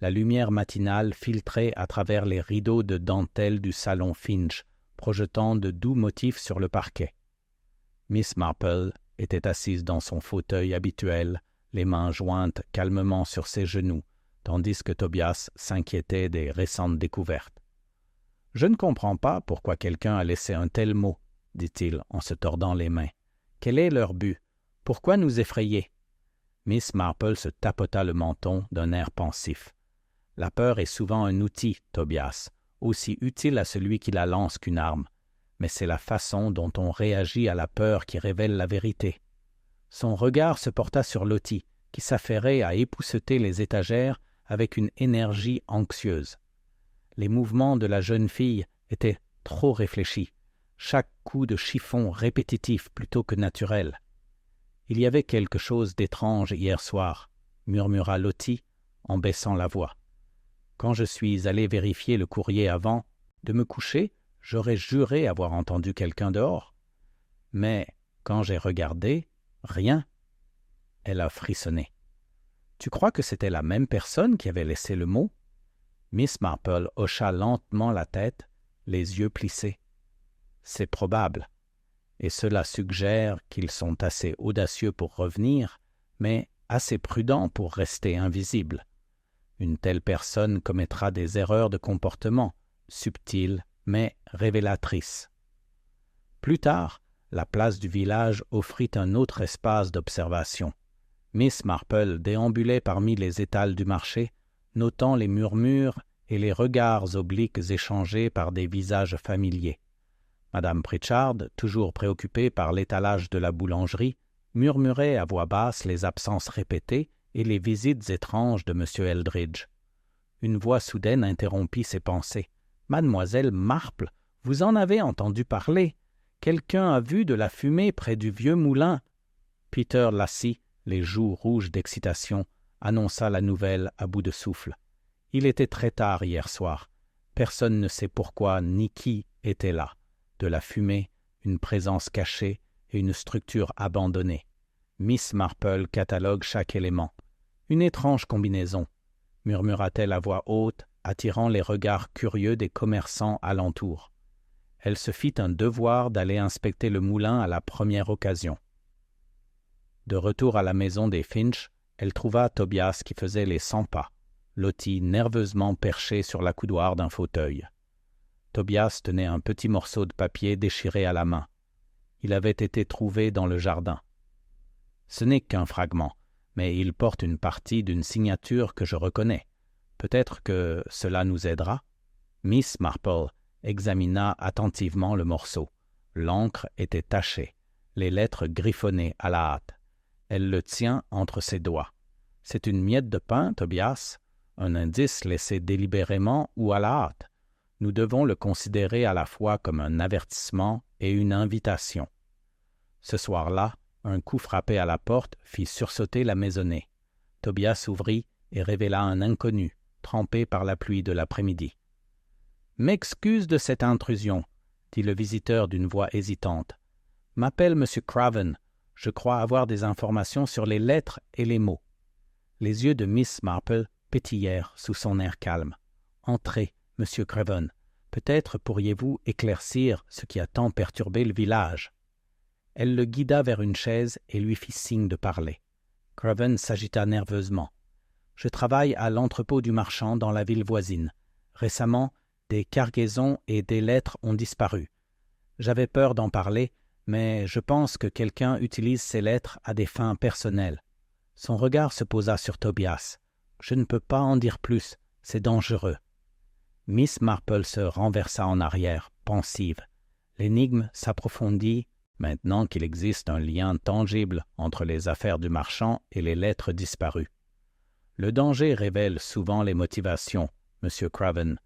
La lumière matinale filtrait à travers les rideaux de dentelle du salon Finch, projetant de doux motifs sur le parquet. Miss Marple était assise dans son fauteuil habituel, les mains jointes calmement sur ses genoux, tandis que Tobias s'inquiétait des récentes découvertes. « Je ne comprends pas pourquoi quelqu'un a laissé un tel mot, » dit-il en se tordant les mains. « Quel est leur but? Pourquoi nous effrayer? » Miss Marple se tapota le menton d'un air pensif. « La peur est souvent un outil, Tobias, aussi utile à celui qui la lance qu'une arme, mais c'est la façon dont on réagit à la peur qui révèle la vérité. » Son regard se porta sur Lottie, qui s'affairait à épousseter les étagères avec une énergie anxieuse. Les mouvements de la jeune fille étaient trop réfléchis, chaque coup de chiffon répétitif plutôt que naturel. « Il y avait quelque chose d'étrange hier soir, » murmura Lottie en baissant la voix. « Quand je suis allé vérifier le courrier avant de me coucher, j'aurais juré avoir entendu quelqu'un dehors. Mais quand j'ai regardé, rien. » Elle a frissonné. « Tu crois que c'était la même personne qui avait laissé le mot? » Miss Marple hocha lentement la tête, les yeux plissés. « C'est probable, et cela suggère qu'ils sont assez audacieux pour revenir, mais assez prudents pour rester invisibles. Une telle personne commettra des erreurs de comportement, subtiles mais révélatrices. » Plus tard, la place du village offrit un autre espace d'observation. Miss Marple déambulait parmi les étals du marché, notant les murmures et les regards obliques échangés par des visages familiers. Madame Pritchard, toujours préoccupée par l'étalage de la boulangerie, murmurait à voix basse les absences répétées et les visites étranges de M. Eldridge. Une voix soudaine interrompit ses pensées. « Mademoiselle Marple, vous en avez entendu parler. Quelqu'un a vu de la fumée près du vieux moulin. » Peter Lassie, les joues rouges d'excitation, annonça la nouvelle à bout de souffle. Il était très tard hier soir. Personne ne sait pourquoi ni qui était là. De la fumée, une présence cachée et une structure abandonnée. Miss Marple catalogue chaque élément. Une étrange combinaison, murmura-t-elle à voix haute, attirant les regards curieux des commerçants alentour. Elle se fit un devoir d'aller inspecter le moulin à la première occasion. De retour à la maison des Finch, elle trouva Tobias qui faisait les 100 pas, Lottie nerveusement perchée sur l'accoudoir d'un fauteuil. Tobias tenait un petit morceau de papier déchiré à la main. Il avait été trouvé dans le jardin. Ce n'est qu'un fragment, mais il porte une partie d'une signature que je reconnais. Peut-être que cela nous aidera. Miss Marple examina attentivement le morceau. L'encre était tachée, les lettres griffonnées à la hâte. Elle le tient entre ses doigts. C'est une miette de pain, Tobias, un indice laissé délibérément ou à la hâte. Nous devons le considérer à la fois comme un avertissement et une invitation. Ce soir-là, Un coup frappé à la porte fit sursauter la maisonnée. Tobias ouvrit et révéla un inconnu, trempé par la pluie de l'après-midi. « M'excuse de cette intrusion, » dit le visiteur d'une voix hésitante. « M'appelle M. Craven. Je crois avoir des informations sur les lettres et les mots. » Les yeux de Miss Marple pétillèrent sous son air calme. « Entrez, M. Craven. Peut-être pourriez-vous éclaircir ce qui a tant perturbé le village. » Elle le guida vers une chaise et lui fit signe de parler. Craven s'agita nerveusement. « Je travaille à l'entrepôt du marchand dans la ville voisine. Récemment, des cargaisons et des lettres ont disparu. J'avais peur d'en parler, mais je pense que quelqu'un utilise ces lettres à des fins personnelles. » Son regard se posa sur Tobias. « Je ne peux pas en dire plus, c'est dangereux. » Miss Marple se renversa en arrière, pensive. L'énigme s'approfondit maintenant qu'il existe un lien tangible entre les affaires du marchand et les lettres disparues. Le danger révèle souvent les motivations, M. Craven,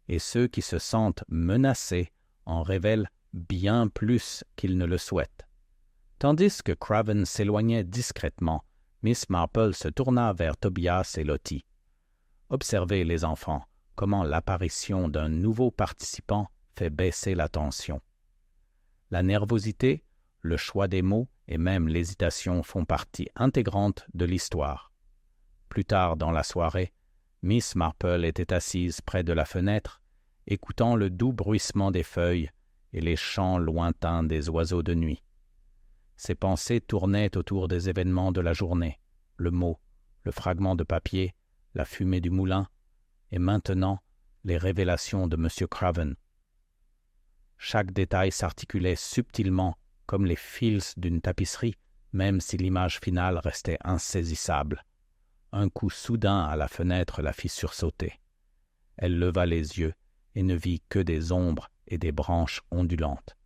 et ceux qui se sentent menacés en révèlent bien plus qu'ils ne le souhaitent. Tandis que Craven s'éloignait discrètement, Miss Marple se tourna vers Tobias et Lottie. « Observez, les enfants, comment l'apparition d'un nouveau participant fait baisser la tension. La nervosité, le choix des mots et même l'hésitation font partie intégrante de l'histoire. » Plus tard dans la soirée, Miss Marple était assise près de la fenêtre, écoutant le doux bruissement des feuilles et les chants lointains des oiseaux de nuit. Ses pensées tournaient autour des événements de la journée, le mot, le fragment de papier, la fumée du moulin, et maintenant les révélations de M. Craven. Chaque détail s'articulait subtilement comme les fils d'une tapisserie, même si l'image finale restait insaisissable. Un coup soudain à la fenêtre la fit sursauter. Elle leva les yeux et ne vit que des ombres et des branches ondulantes.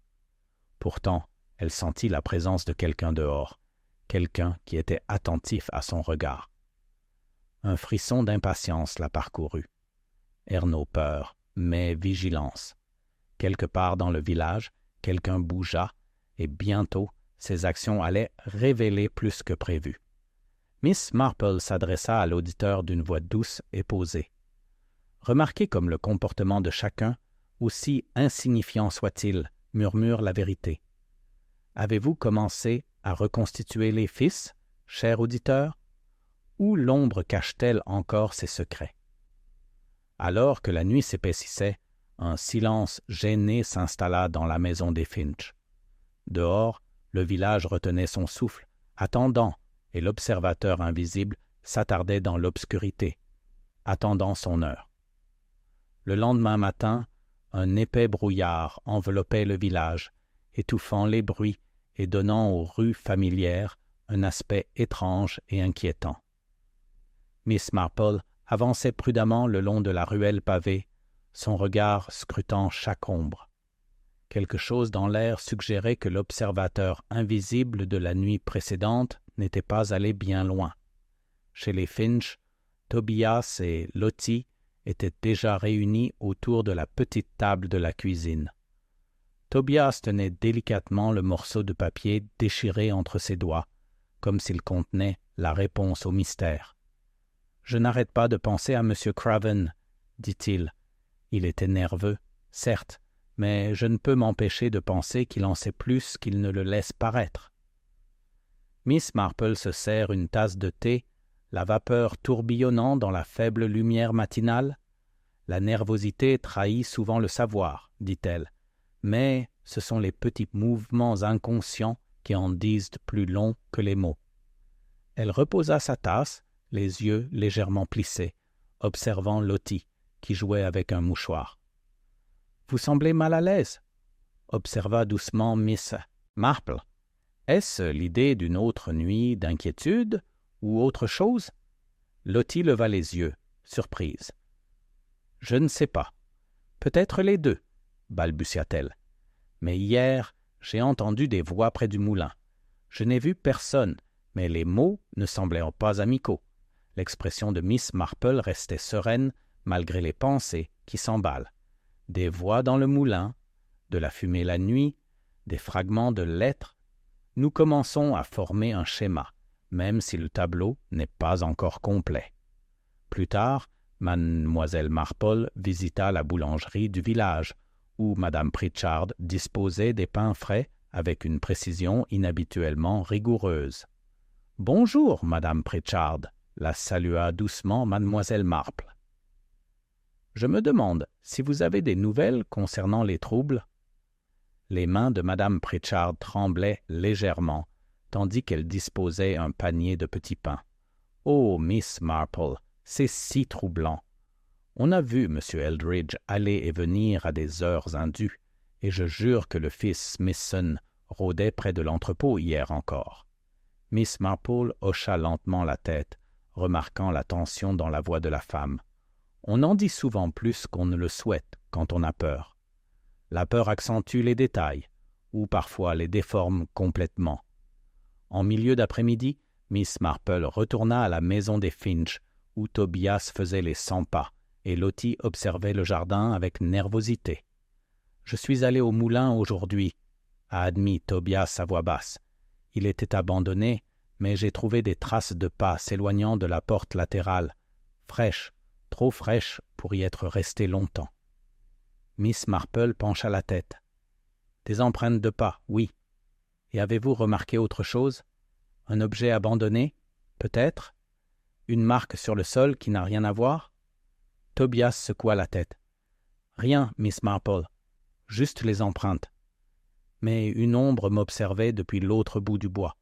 Pourtant, elle sentit la présence de quelqu'un dehors, quelqu'un qui était attentif à son regard. Un frisson d'impatience la parcourut. Ernaud peur, mais vigilance. Quelque part dans le village, quelqu'un bougea, et bientôt ses actions allaient révéler plus que prévu. Miss Marple s'adressa à l'auditeur d'une voix douce et posée. « Remarquez comme le comportement de chacun, aussi insignifiant soit-il, murmure la vérité. Avez-vous commencé à reconstituer les fils, cher auditeur? Où l'ombre cache-t-elle encore ses secrets? » Alors que la nuit s'épaississait, un silence gêné s'installa dans la maison des Finch. Dehors, le village retenait son souffle, attendant, et l'observateur invisible s'attardait dans l'obscurité, attendant son heure. Le lendemain matin, un épais brouillard enveloppait le village, étouffant les bruits et donnant aux rues familières un aspect étrange et inquiétant. Miss Marple avançait prudemment le long de la ruelle pavée, son regard scrutant chaque ombre. Quelque chose dans l'air suggérait que l'observateur invisible de la nuit précédente n'était pas allé bien loin. Chez les Finch, Tobias et Lottie étaient déjà réunis autour de la petite table de la cuisine. Tobias tenait délicatement le morceau de papier déchiré entre ses doigts, comme s'il contenait la réponse au mystère. « Je n'arrête pas de penser à M. Craven, » dit-il. Il était nerveux, certes, mais je ne peux m'empêcher de penser qu'il en sait plus qu'il ne le laisse paraître. Miss Marple se sert une tasse de thé, la vapeur tourbillonnant dans la faible lumière matinale. La nervosité trahit souvent le savoir, dit-elle, mais ce sont les petits mouvements inconscients qui en disent plus long que les mots. Elle reposa sa tasse, les yeux légèrement plissés, observant Lottie, qui jouait avec un mouchoir. « Vous semblez mal à l'aise, » observa doucement Miss Marple. « Est-ce l'idée d'une autre nuit d'inquiétude ou autre chose? » Lottie leva les yeux, surprise. « Je ne sais pas. Peut-être les deux, » balbutia-t-elle. « Mais hier, j'ai entendu des voix près du moulin. Je n'ai vu personne, mais les mots ne semblaient pas amicaux. » L'expression de Miss Marple restait sereine malgré les pensées qui s'emballent. Des voix dans le moulin, de la fumée la nuit, des fragments de lettres. Nous commençons à former un schéma, même si le tableau n'est pas encore complet. Plus tard, Mademoiselle Marple visita la boulangerie du village, où Madame Pritchard disposait des pains frais avec une précision inhabituellement rigoureuse. « Bonjour, Madame Pritchard », la salua doucement Mademoiselle Marple. « Je me demande si vous avez des nouvelles concernant les troubles. » Les mains de Madame Pritchard tremblaient légèrement, tandis qu'elle disposait un panier de petits pains. « Oh, Miss Marple, c'est si troublant. On a vu M. Eldridge aller et venir à des heures indues, et je jure que le fils Smithson rôdait près de l'entrepôt hier encore. » Miss Marple hocha lentement la tête, remarquant la tension dans la voix de la femme. On en dit souvent plus qu'on ne le souhaite quand on a peur. La peur accentue les détails, ou parfois les déforme complètement. En milieu d'après-midi, Miss Marple retourna à la maison des Finch, où Tobias faisait les 100 pas, et Lottie observait le jardin avec nervosité. « Je suis allé au moulin aujourd'hui, » a admis Tobias à voix basse. Il était abandonné, mais j'ai trouvé des traces de pas s'éloignant de la porte latérale, fraîches, trop fraîches pour y être restées longtemps. Miss Marple pencha la tête. « Des empreintes de pas, oui. Et avez-vous remarqué autre chose? Un objet abandonné, peut-être? Une marque sur le sol qui n'a rien à voir ?» Tobias secoua la tête. « Rien, Miss Marple, juste les empreintes. Mais une ombre m'observait depuis l'autre bout du bois.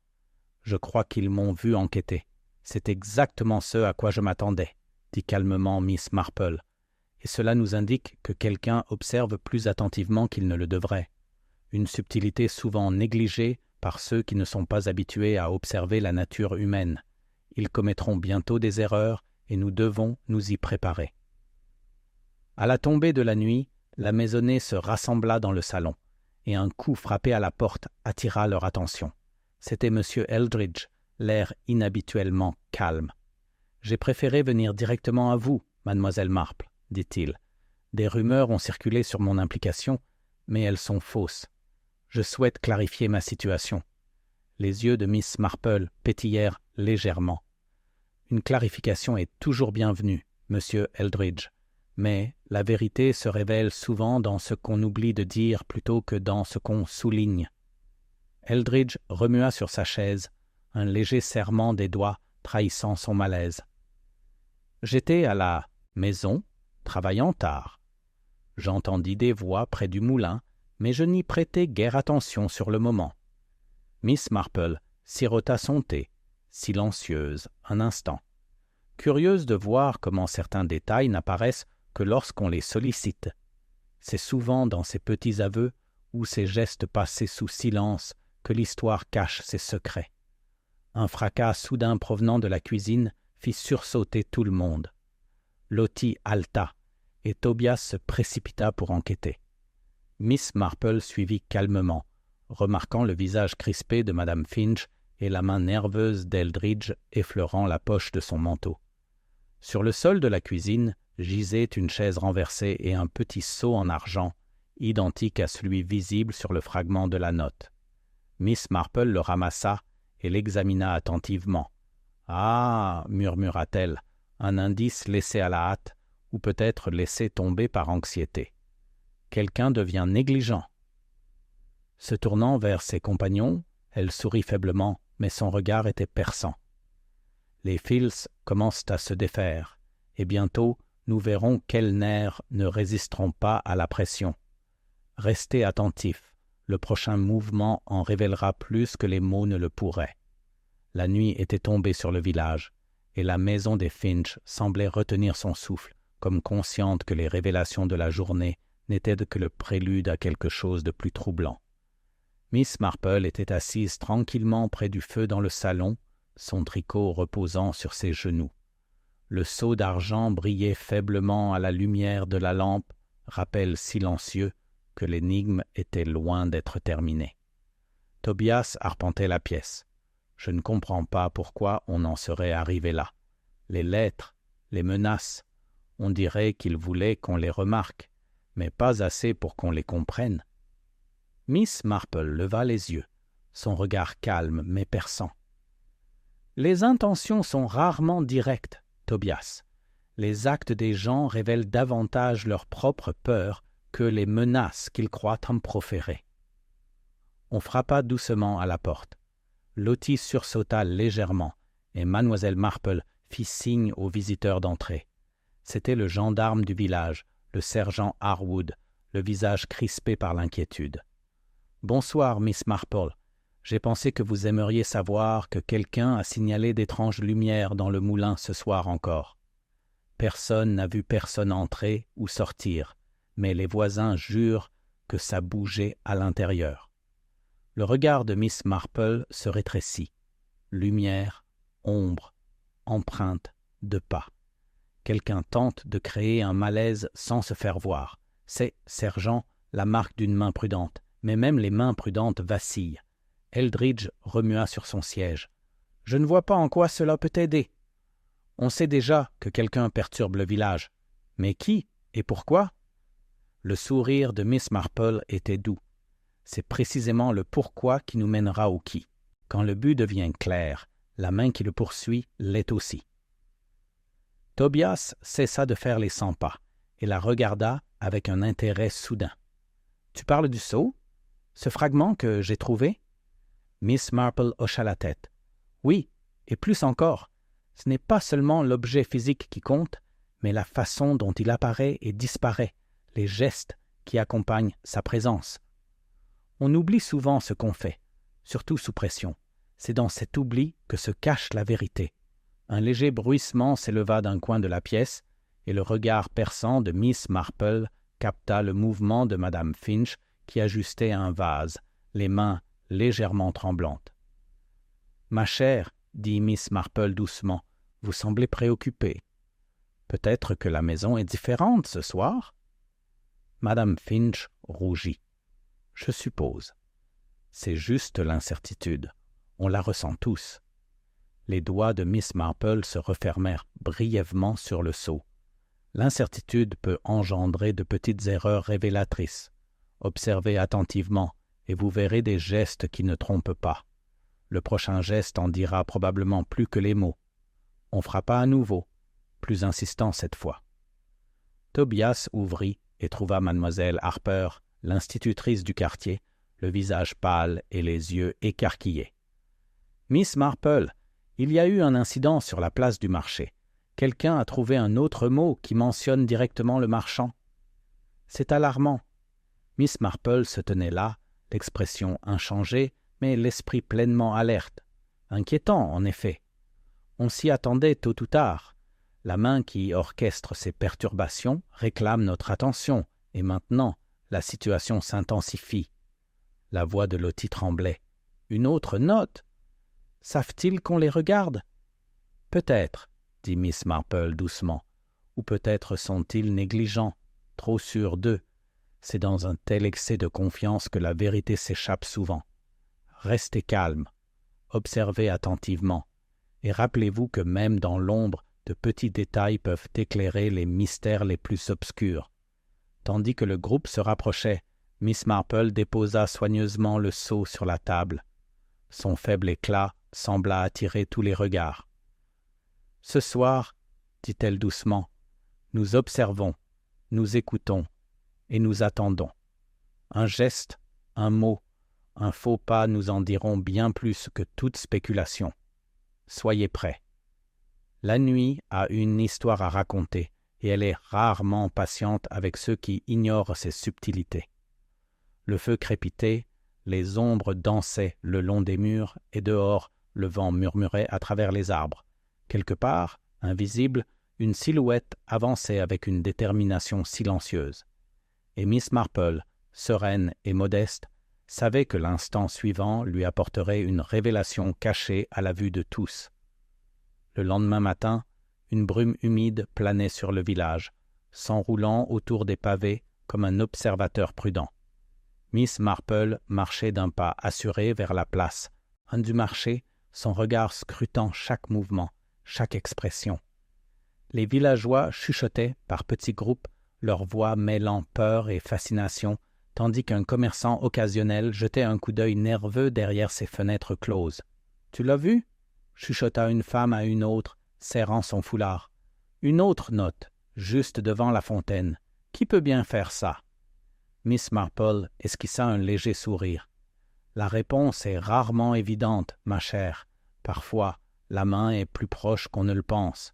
Je crois qu'ils m'ont vu enquêter. C'est exactement ce à quoi je m'attendais, » dit calmement Miss Marple. « Et cela nous indique que quelqu'un observe plus attentivement qu'il ne le devrait. Une subtilité souvent négligée par ceux qui ne sont pas habitués à observer la nature humaine. Ils commettront bientôt des erreurs et nous devons nous y préparer. » À la tombée de la nuit, la maisonnée se rassembla dans le salon, et un coup frappé à la porte attira leur attention. C'était M. Eldridge, l'air inhabituellement calme. « J'ai préféré venir directement à vous, mademoiselle Marple, » dit-il. « Des rumeurs ont circulé sur mon implication, mais elles sont fausses. Je souhaite clarifier ma situation. » Les yeux de Miss Marple pétillèrent légèrement. « Une clarification est toujours bienvenue, monsieur Eldridge, mais la vérité se révèle souvent dans ce qu'on oublie de dire plutôt que dans ce qu'on souligne. » Eldridge remua sur sa chaise, un léger serrement des doigts trahissant son malaise. « J'étais à la maison, travaillant tard. J'entendis des voix près du moulin, mais je n'y prêtai guère attention sur le moment. » Miss Marple sirota son thé, silencieuse, un instant, curieuse de voir comment certains détails n'apparaissent que lorsqu'on les sollicite. C'est souvent dans ces petits aveux ou ces gestes passés sous silence que l'histoire cache ses secrets. Un fracas soudain provenant de la cuisine fit sursauter tout le monde. Lottie haleta, et Tobias se précipita pour enquêter. Miss Marple suivit calmement, remarquant le visage crispé de Madame Finch et la main nerveuse d'Eldridge effleurant la poche de son manteau. Sur le sol de la cuisine gisait une chaise renversée et un petit seau en argent, identique à celui visible sur le fragment de la note. Miss Marple le ramassa et l'examina attentivement. « Ah !» murmura-t-elle, un indice laissé à la hâte, ou peut-être laissé tomber par anxiété. « Quelqu'un devient négligent. » Se tournant vers ses compagnons, elle sourit faiblement, mais son regard était perçant. « Les fils commencent à se défaire, et bientôt nous verrons quels nerfs ne résisteront pas à la pression. Restez attentifs, le prochain mouvement en révélera plus que les mots ne le pourraient. » La nuit était tombée sur le village, et la maison des Finch semblait retenir son souffle, comme consciente que les révélations de la journée n'étaient que le prélude à quelque chose de plus troublant. Miss Marple était assise tranquillement près du feu dans le salon, son tricot reposant sur ses genoux. Le seau d'argent brillait faiblement à la lumière de la lampe, rappel silencieux que l'énigme était loin d'être terminée. Tobias arpentait la pièce. « Je ne comprends pas pourquoi on en serait arrivé là. Les lettres, les menaces, on dirait qu'il voulait qu'on les remarque, mais pas assez pour qu'on les comprenne. » Miss Marple leva les yeux, son regard calme mais perçant. « Les intentions sont rarement directes, Tobias. Les actes des gens révèlent davantage leur propre peur que les menaces qu'ils croient en proférer. » On frappa doucement à la porte. Lottie sursauta légèrement et Mademoiselle Marple fit signe aux visiteurs d'entrer. C'était le gendarme du village, le sergent Harwood, le visage crispé par l'inquiétude. « Bonsoir, Miss Marple. J'ai pensé que vous aimeriez savoir que quelqu'un a signalé d'étranges lumières dans le moulin ce soir encore. Personne n'a vu personne entrer ou sortir, mais les voisins jurent que ça bougeait à l'intérieur. » Le regard de Miss Marple se rétrécit. Lumière, ombre, empreinte de pas. Quelqu'un tente de créer un malaise sans se faire voir. C'est, sergent, la marque d'une main prudente, mais même les mains prudentes vacillent. Eldridge remua sur son siège. « Je ne vois pas en quoi cela peut aider. On sait déjà que quelqu'un perturbe le village. Mais qui et pourquoi ?» Le sourire de Miss Marple était doux. C'est précisément le pourquoi qui nous mènera au qui. Quand le but devient clair, la main qui le poursuit l'est aussi. Tobias cessa de faire les 100 pas et la regarda avec un intérêt soudain. « Tu parles du sceau? Ce fragment que j'ai trouvé ?» Miss Marple hocha la tête. « Oui, et plus encore. Ce n'est pas seulement l'objet physique qui compte, mais la façon dont il apparaît et disparaît, les gestes qui accompagnent sa présence. On oublie souvent ce qu'on fait, surtout sous pression. C'est dans cet oubli que se cache la vérité. » Un léger bruissement s'éleva d'un coin de la pièce, et le regard perçant de Miss Marple capta le mouvement de Madame Finch qui ajustait un vase, les mains légèrement tremblantes. « Ma chère, dit Miss Marple doucement, vous semblez préoccupée. Peut-être que la maison est différente ce soir ?» Madame Finch rougit. « Je suppose. C'est juste l'incertitude. On la ressent tous. » Les doigts de Miss Marple se refermèrent brièvement sur le sceau. L'incertitude peut engendrer de petites erreurs révélatrices. Observez attentivement et vous verrez des gestes qui ne trompent pas. Le prochain geste en dira probablement plus que les mots. On frappa à nouveau, plus insistant cette fois. Tobias ouvrit et trouva Mademoiselle Harper, l'institutrice du quartier, le visage pâle et les yeux écarquillés. « Miss Marple, il y a eu un incident sur la place du marché. Quelqu'un a trouvé un autre mot qui mentionne directement le marchand. C'est alarmant. » Miss Marple se tenait là, l'expression inchangée, mais l'esprit pleinement alerte. Inquiétant, en effet. On s'y attendait tôt ou tard. La main qui orchestre ces perturbations réclame notre attention, et maintenant, la situation s'intensifie. La voix de Lottie tremblait. « Une autre note? Savent-ils qu'on les regarde? » « Peut-être, dit Miss Marple doucement. Ou peut-être sont-ils négligents, trop sûrs d'eux. C'est dans un tel excès de confiance que la vérité s'échappe souvent. Restez calme, observez attentivement, et rappelez-vous que même dans l'ombre, de petits détails peuvent éclairer les mystères les plus obscurs. » Tandis que le groupe se rapprochait, Miss Marple déposa soigneusement le seau sur la table. Son faible éclat sembla attirer tous les regards. « Ce soir, dit-elle doucement, nous observons, nous écoutons et nous attendons. Un geste, un mot, un faux pas nous en diront bien plus que toute spéculation. Soyez prêts. La nuit a une histoire à raconter et elle est rarement patiente avec ceux qui ignorent ses subtilités. » Le feu crépitait, les ombres dansaient le long des murs et dehors, le vent murmurait à travers les arbres. Quelque part, invisible, une silhouette avançait avec une détermination silencieuse. Et Miss Marple, sereine et modeste, savait que l'instant suivant lui apporterait une révélation cachée à la vue de tous. Le lendemain matin, une brume humide planait sur le village, s'enroulant autour des pavés comme un observateur prudent. Miss Marple marchait d'un pas assuré vers la place, un du marché, son regard scrutant chaque mouvement, chaque expression. Les villageois chuchotaient par petits groupes, leurs voix mêlant peur et fascination, tandis qu'un commerçant occasionnel jetait un coup d'œil nerveux derrière ses fenêtres closes. « Tu l'as vu » chuchota une femme à une autre, serrant son foulard. « Une autre note, juste devant la fontaine. Qui peut bien faire ça ?» Miss Marple esquissa un léger sourire. « La réponse est rarement évidente, ma chère. Parfois, la main est plus proche qu'on ne le pense. »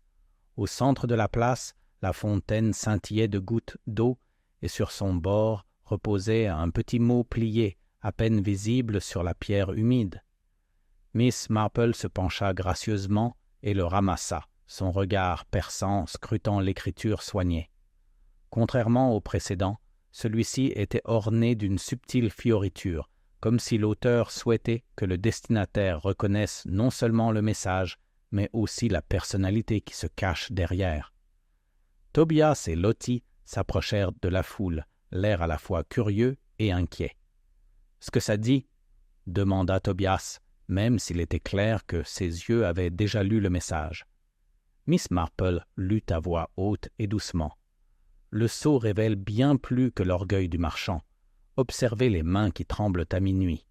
Au centre de la place, la fontaine scintillait de gouttes d'eau et sur son bord reposait un petit mot plié, à peine visible sur la pierre humide. Miss Marple se pencha gracieusement et le ramassa, son regard perçant scrutant l'écriture soignée. Contrairement au précédent, celui-ci était orné d'une subtile fioriture, comme si l'auteur souhaitait que le destinataire reconnaisse non seulement le message, mais aussi la personnalité qui se cache derrière. Tobias et Lottie s'approchèrent de la foule, l'air à la fois curieux et inquiet. « Ce que ça dit ?» demanda Tobias, même s'il était clair que ses yeux avaient déjà lu le message. Miss Marple lut à voix haute et doucement. « Le sceau révèle bien plus que l'orgueil du marchand. Observez les mains qui tremblent à minuit. »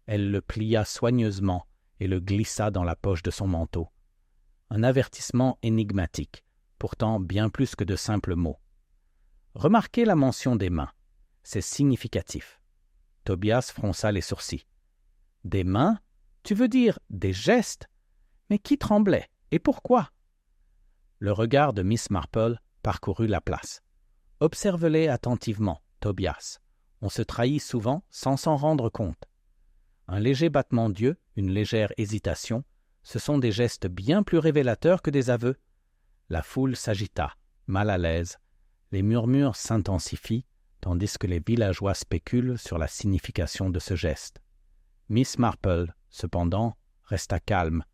Elle le plia soigneusement et le glissa dans la poche de son manteau. Un avertissement énigmatique, pourtant bien plus que de simples mots. Remarquez la mention des mains. C'est significatif. Tobias fronça les sourcils. Des mains? Tu veux dire des gestes? Mais qui tremblait? Et pourquoi? Le regard de Miss Marple parcourut la place. Observe-les attentivement, Tobias. On se trahit souvent sans s'en rendre compte. Un léger battement d'yeux, une légère hésitation, ce sont des gestes bien plus révélateurs que des aveux. La foule s'agita, mal à l'aise. Les murmures s'intensifient, tandis que les villageois spéculent sur la signification de ce geste. Miss Marple, cependant, resta calme,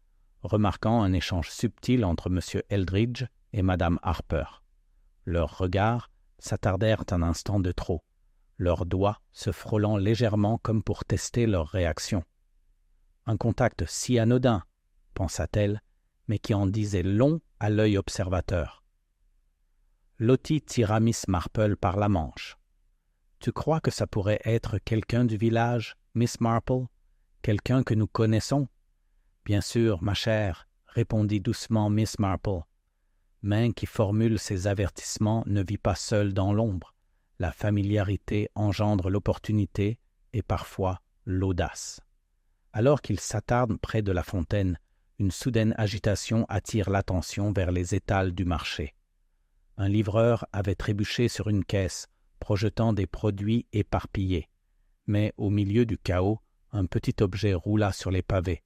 remarquant un échange subtil entre M. Eldridge et Mme Harper. Leurs regards s'attardèrent un instant de trop, leurs doigts se frôlant légèrement comme pour tester leur réaction. Un contact si anodin, pensa-t-elle, mais qui en disait long à l'œil observateur. Lottie tira Miss Marple par la manche. « Tu crois que ça pourrait être quelqu'un du village, Miss Marple? Quelqu'un que nous connaissons? » « Bien sûr, ma chère, » répondit doucement Miss Marple. Main qui formule ses avertissements ne vit pas seule dans l'ombre. La familiarité engendre l'opportunité et parfois l'audace. Alors qu'il s'attarde près de la fontaine, une soudaine agitation attire l'attention vers les étals du marché. Un livreur avait trébuché sur une caisse, projetant des produits éparpillés. Mais au milieu du chaos, un petit objet roula sur les pavés.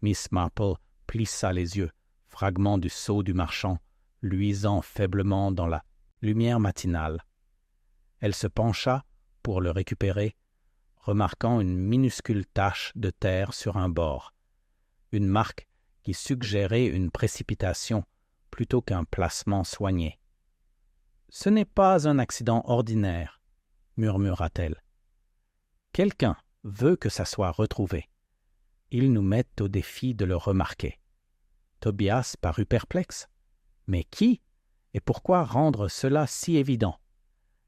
Miss Marple plissa les yeux, fragment du sceau du marchand, luisant faiblement dans la lumière matinale. Elle se pencha pour le récupérer, remarquant une minuscule tache de terre sur un bord, une marque qui suggérait une précipitation plutôt qu'un placement soigné. « Ce n'est pas un accident ordinaire, » murmura-t-elle. « Quelqu'un veut que ça soit retrouvé. Ils nous mettent au défi de le remarquer. » Tobias parut perplexe. Mais qui? Et pourquoi rendre cela si évident?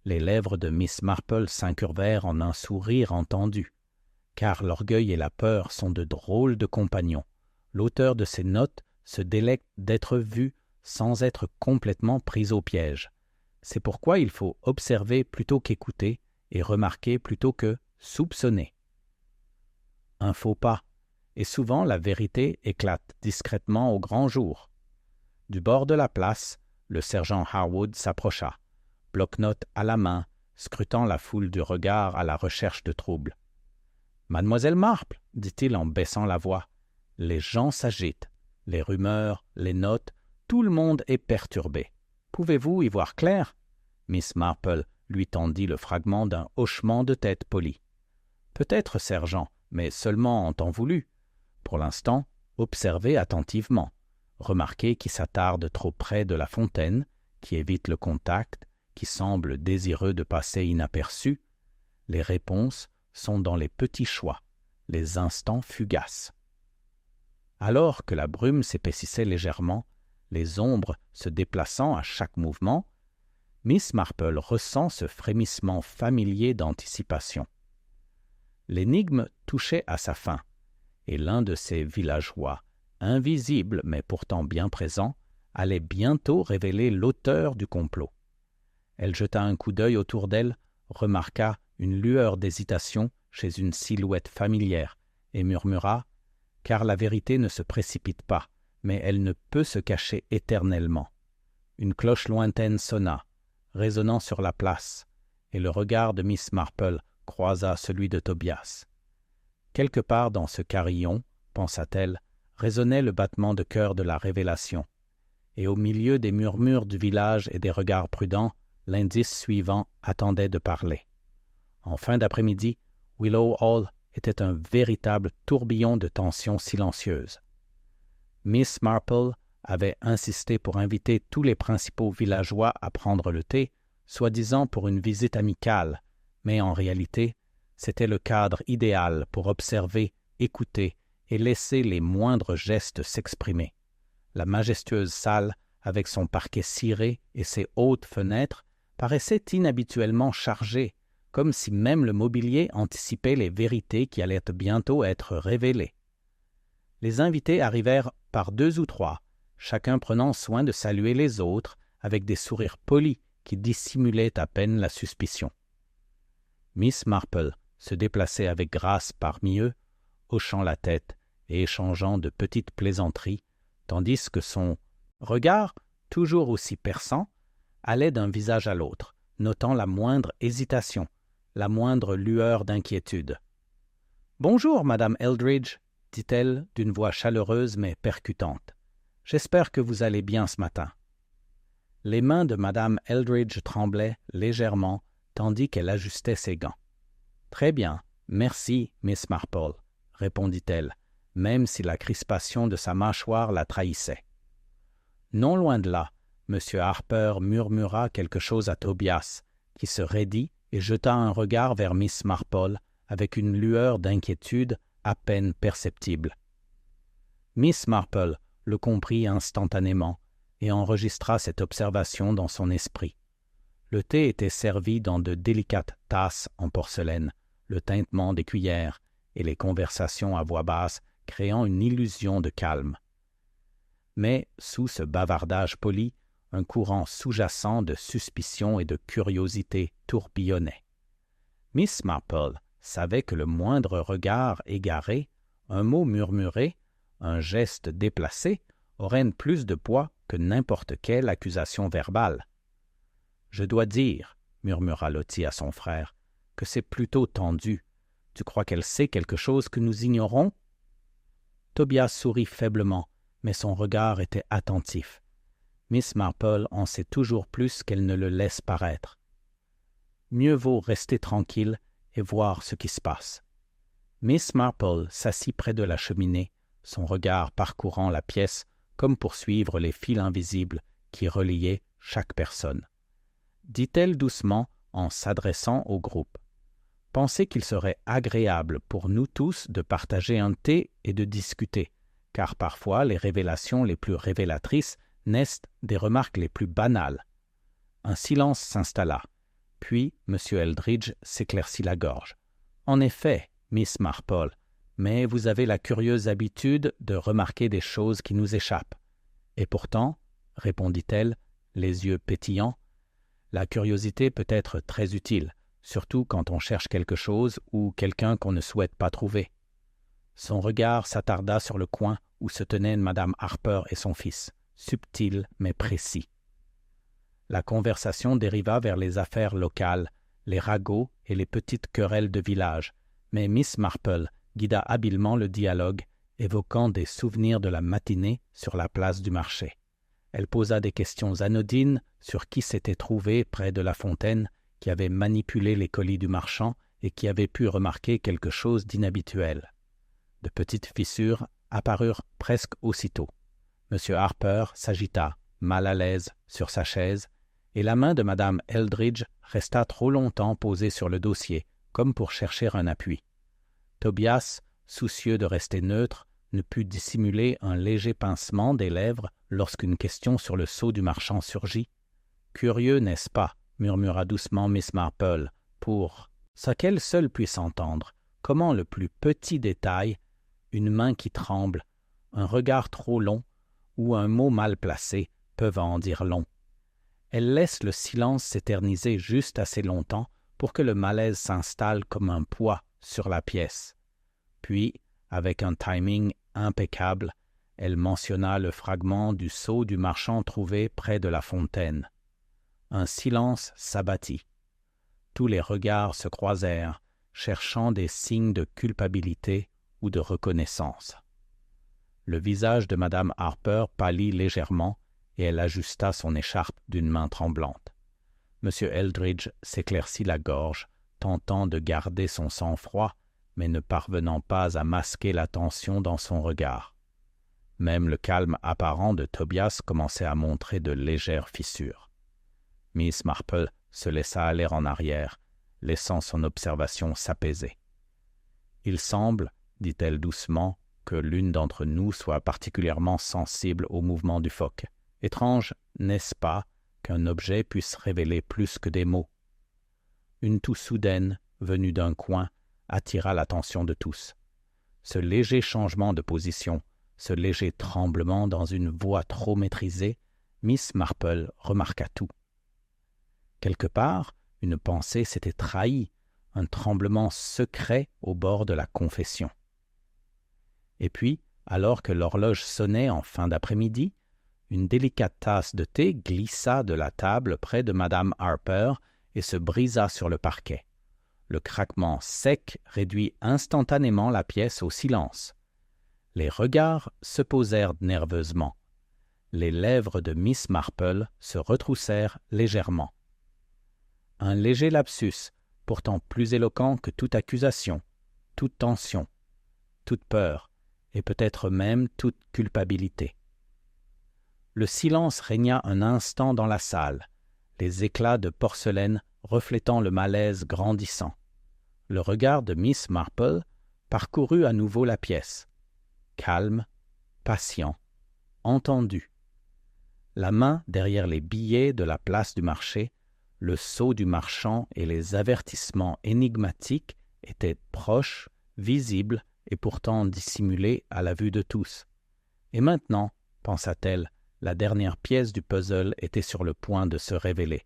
Les lèvres de Miss Marple s'incurvèrent en un sourire entendu. Car l'orgueil et la peur sont de drôles de compagnons. L'auteur de ces notes se délecte d'être vu sans être complètement pris au piège. C'est pourquoi il faut observer plutôt qu'écouter et remarquer plutôt que soupçonner. Un faux pas, et souvent la vérité éclate discrètement au grand jour. Du bord de la place, le sergent Harwood s'approcha, bloc-notes à la main, scrutant la foule du regard à la recherche de troubles. « Mademoiselle Marple, dit-il en baissant la voix, les gens s'agitent, les rumeurs, les notes, tout le monde est perturbé. Pouvez-vous y voir clair ?» Miss Marple lui tendit le fragment d'un hochement de tête poli. « Peut-être, sergent, mais seulement en temps voulu. Pour l'instant, observez attentivement. Remarquez qui s'attarde trop près de la fontaine, qui évite le contact, qui semble désireux de passer inaperçu. Les réponses sont dans les petits choix, les instants fugaces. » Alors que la brume s'épaississait légèrement, les ombres se déplaçant à chaque mouvement, Miss Marple ressent ce frémissement familier d'anticipation. L'énigme touchait à sa fin, et l'un de ces villageois, invisible mais pourtant bien présent, allait bientôt révéler l'auteur du complot. Elle jeta un coup d'œil autour d'elle, remarqua une lueur d'hésitation chez une silhouette familière, et murmura « Car la vérité ne se précipite pas, mais elle ne peut se cacher éternellement. » Une cloche lointaine sonna, résonnant sur la place, et le regard de Miss Marple croisa celui de Tobias. Quelque part dans ce carillon, pensa-t-elle, résonnait le battement de cœur de la révélation, et au milieu des murmures du village et des regards prudents, l'indice suivant attendait de parler. En fin d'après-midi, Willow Hall était un véritable tourbillon de tensions silencieuses. Miss Marple avait insisté pour inviter tous les principaux villageois à prendre le thé, soi-disant pour une visite amicale, mais en réalité, c'était le cadre idéal pour observer, écouter et laisser les moindres gestes s'exprimer. La majestueuse salle, avec son parquet ciré et ses hautes fenêtres, paraissait inhabituellement chargée, comme si même le mobilier anticipait les vérités qui allaient bientôt être révélées. Les invités arrivèrent par 2 ou 3, chacun prenant soin de saluer les autres avec des sourires polis qui dissimulaient à peine la suspicion. Miss Marple se déplaçait avec grâce parmi eux, hochant la tête et échangeant de petites plaisanteries, tandis que son regard, toujours aussi perçant, allait d'un visage à l'autre, notant la moindre hésitation, la moindre lueur d'inquiétude. « Bonjour, Madame Eldridge, » dit-elle d'une voix chaleureuse mais percutante. « J'espère que vous allez bien ce matin. » Les mains de Madame Eldridge tremblaient légèrement, tandis qu'elle ajustait ses gants. « Très bien, merci, Miss Marple, » répondit-elle, même si la crispation de sa mâchoire la trahissait. Non loin de là, M. Harper murmura quelque chose à Tobias, qui se raidit et jeta un regard vers Miss Marple avec une lueur d'inquiétude à peine perceptible. Miss Marple le comprit instantanément et enregistra cette observation dans son esprit. Le thé était servi dans de délicates tasses en porcelaine, le tintement des cuillères et les conversations à voix basse créant une illusion de calme. Mais sous ce bavardage poli, un courant sous-jacent de suspicion et de curiosité tourbillonnait. Miss Marple savait que le moindre regard égaré, un mot murmuré, un geste déplacé auraient plus de poids que n'importe quelle accusation verbale. « Je dois dire, » murmura Lottie à son frère, « que c'est plutôt tendu. Tu crois qu'elle sait quelque chose que nous ignorons ?» Tobias sourit faiblement, mais son regard était attentif. Miss Marple en sait toujours plus qu'elle ne le laisse paraître. Mieux vaut rester tranquille et voir ce qui se passe. Miss Marple s'assit près de la cheminée, son regard parcourant la pièce comme pour suivre les fils invisibles qui reliaient chaque personne. Dit-elle doucement en s'adressant au groupe. « Pensez qu'il serait agréable pour nous tous de partager un thé et de discuter, car parfois les révélations les plus révélatrices naissent des remarques les plus banales. » Un silence s'installa, puis M. Eldridge s'éclaircit la gorge. « En effet, Miss Marple, mais vous avez la curieuse habitude de remarquer des choses qui nous échappent. Et pourtant, répondit-elle, les yeux pétillants, la curiosité peut être très utile, surtout quand on cherche quelque chose ou quelqu'un qu'on ne souhaite pas trouver. » Son regard s'attarda sur le coin où se tenaient Mme Harper et son fils, subtil mais précis. La conversation dériva vers les affaires locales, les ragots et les petites querelles de village, mais Miss Marple guida habilement le dialogue, évoquant des souvenirs de la matinée sur la place du marché. Elle posa des questions anodines sur qui s'était trouvé près de la fontaine, qui avait manipulé les colis du marchand et qui avait pu remarquer quelque chose d'inhabituel. De petites fissures apparurent presque aussitôt. M. Harper s'agita, mal à l'aise, sur sa chaise, et la main de Mme Eldridge resta trop longtemps posée sur le dossier, comme pour chercher un appui. Tobias, soucieux de rester neutre, ne put dissimuler un léger pincement des lèvres lorsqu'une question sur le sceau du marchand surgit. Curieux, n'est-ce pas, murmura doucement Miss Marple, pour ça qu'elle seule puisse entendre, comment le plus petit détail, une main qui tremble, un regard trop long ou un mot mal placé peuvent en dire long. Elle laisse le silence s'éterniser juste assez longtemps pour que le malaise s'installe comme un poids sur la pièce. Puis, avec un timing impeccable, elle mentionna le fragment du sceau du marchand trouvé près de la fontaine. Un silence s'abattit. Tous les regards se croisèrent, cherchant des signes de culpabilité ou de reconnaissance. Le visage de Madame Harper pâlit légèrement et elle ajusta son écharpe d'une main tremblante. M. Eldridge s'éclaircit la gorge, tentant de garder son sang-froid, mais ne parvenant pas à masquer la tension dans son regard. Même le calme apparent de Tobias commençait à montrer de légères fissures. Miss Marple se laissa aller en arrière, laissant son observation s'apaiser. « Il semble, dit-elle doucement, que l'une d'entre nous soit particulièrement sensible au mouvement du phoque. Étrange, n'est-ce pas, qu'un objet puisse révéler plus que des mots? » Une toux soudaine, venue d'un coin, attira l'attention de tous. Ce léger changement de position, ce léger tremblement dans une voix trop maîtrisée, Miss Marple remarqua tout. Quelque part, une pensée s'était trahie, un tremblement secret au bord de la confession. Et puis, alors que l'horloge sonnait en fin d'après-midi, une délicate tasse de thé glissa de la table près de Madame Harper et se brisa sur le parquet. Le craquement sec réduit instantanément la pièce au silence. Les regards se posèrent nerveusement. Les lèvres de Miss Marple se retroussèrent légèrement. Un léger lapsus, pourtant plus éloquent que toute accusation, toute tension, toute peur, et peut-être même toute culpabilité. Le silence régna un instant dans la salle, les éclats de porcelaine reflétant le malaise grandissant. Le regard de Miss Marple parcourut à nouveau la pièce, calme, patient, entendu. La main derrière les billets de la place du marché, le sceau du marchand et les avertissements énigmatiques étaient proches, visibles et pourtant dissimulés à la vue de tous. Et maintenant, pensa-t-elle, la dernière pièce du puzzle était sur le point de se révéler.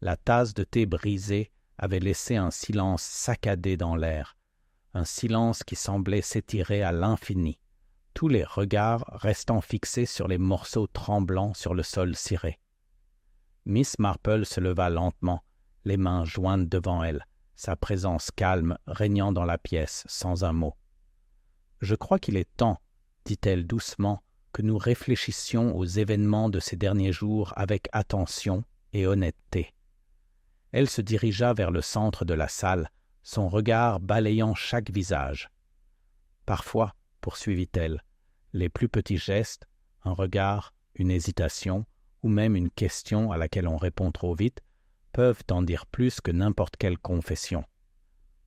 La tasse de thé brisée avait laissé un silence saccadé dans l'air, un silence qui semblait s'étirer à l'infini, tous les regards restant fixés sur les morceaux tremblants sur le sol ciré. Miss Marple se leva lentement, les mains jointes devant elle, sa présence calme régnant dans la pièce sans un mot. « Je crois qu'il est temps, dit-elle doucement, que nous réfléchissions aux événements de ces derniers jours avec attention et honnêteté. » Elle se dirigea vers le centre de la salle, son regard balayant chaque visage. Parfois, poursuivit-elle, les plus petits gestes, un regard, une hésitation, ou même une question à laquelle on répond trop vite, peuvent en dire plus que n'importe quelle confession.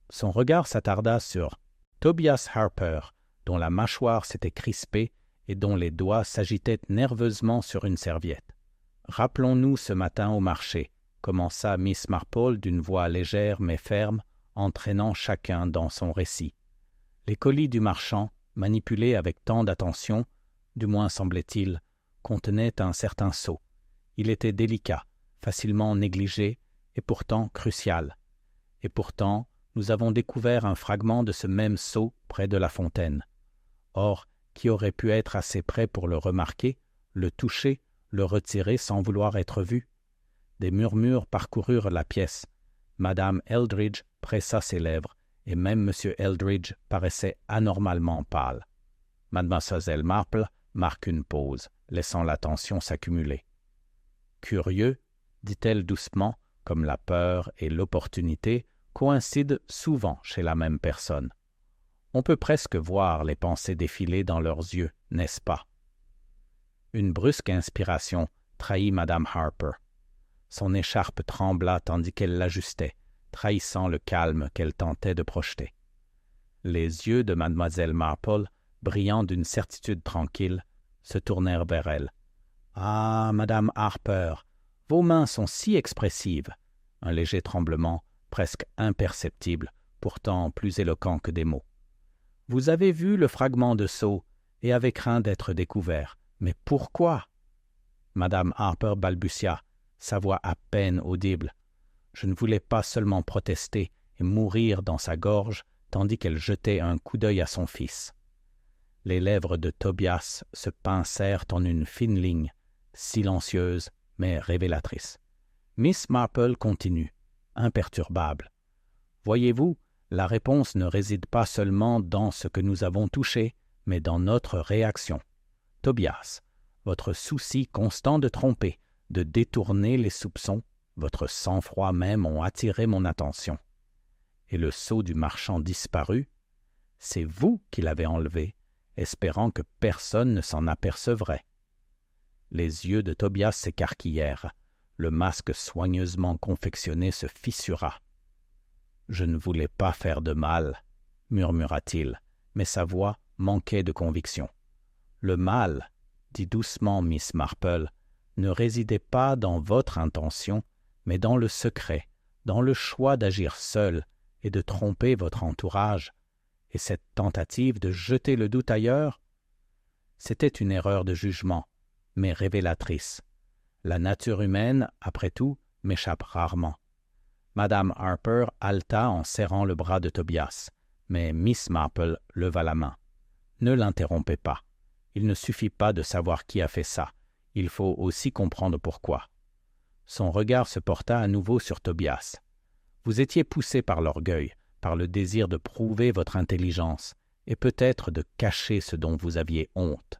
Son regard s'attarda sur Tobias Harper, dont la mâchoire s'était crispée et dont les doigts s'agitaient nerveusement sur une serviette. « Rappelons-nous ce matin au marché », commença Miss Marple d'une voix légère mais ferme, entraînant chacun dans son récit. Les colis du marchand, manipulés avec tant d'attention, du moins semblait-il, contenaient un certain sceau. Il était délicat, facilement négligé et pourtant crucial. Et pourtant, nous avons découvert un fragment de ce même sceau près de la fontaine. Or, qui aurait pu être assez près pour le remarquer, le toucher, le retirer sans vouloir être vu? Des murmures parcoururent la pièce. Madame Eldridge pressa ses lèvres, et même M. Eldridge paraissait anormalement pâle. Mademoiselle Marple marque une pause, laissant la tension s'accumuler. « Curieux, dit-elle doucement, comme la peur et l'opportunité coïncident souvent chez la même personne. On peut presque voir les pensées défiler dans leurs yeux, n'est-ce pas? » Une brusque inspiration trahit Madame Harper. Son écharpe trembla tandis qu'elle l'ajustait, trahissant le calme qu'elle tentait de projeter. Les yeux de Mademoiselle Marple, brillant d'une certitude tranquille, se tournèrent vers elle. « Ah, Madame Harper, Vos mains sont si expressives. Un léger tremblement, presque imperceptible, pourtant plus éloquent que des mots. Vous avez vu le fragment de sceau et avez craint d'être découvert. Mais pourquoi? Madame Harper balbutia, sa voix à peine audible. Je ne voulais pas seulement protester et mourir dans sa gorge, tandis qu'elle jetait un coup d'œil à son fils. Les lèvres de Tobias se pincèrent en une fine ligne, silencieuse mais révélatrice. Miss Marple continue, imperturbable. Voyez-vous, la réponse ne réside pas seulement dans ce que nous avons touché, mais dans notre réaction. Tobias, votre souci constant de tromper, de détourner les soupçons, votre sang-froid même ont attiré mon attention. Et le sceau du marchand disparu, c'est vous qui l'avez enlevé, espérant que personne ne s'en apercevrait. Les yeux de Tobias s'écarquillèrent, le masque soigneusement confectionné se fissura. « Je ne voulais pas faire de mal, » murmura-t-il, mais sa voix manquait de conviction. « Le mal, » dit doucement Miss Marple, « ne résidait pas dans votre intention, mais dans le secret, dans le choix d'agir seul et de tromper votre entourage. Et cette tentative de jeter le doute ailleurs, c'était une erreur de jugement, mais révélatrice. La nature humaine, après tout, m'échappe rarement. Madame Harper haleta en serrant le bras de Tobias, mais Miss Marple leva la main. Ne l'interrompez pas. Il ne suffit pas de savoir qui a fait ça. Il faut aussi comprendre pourquoi. Son regard se porta à nouveau sur Tobias. Vous étiez poussé par l'orgueil, par le désir de prouver votre intelligence, et peut-être de cacher ce dont vous aviez honte.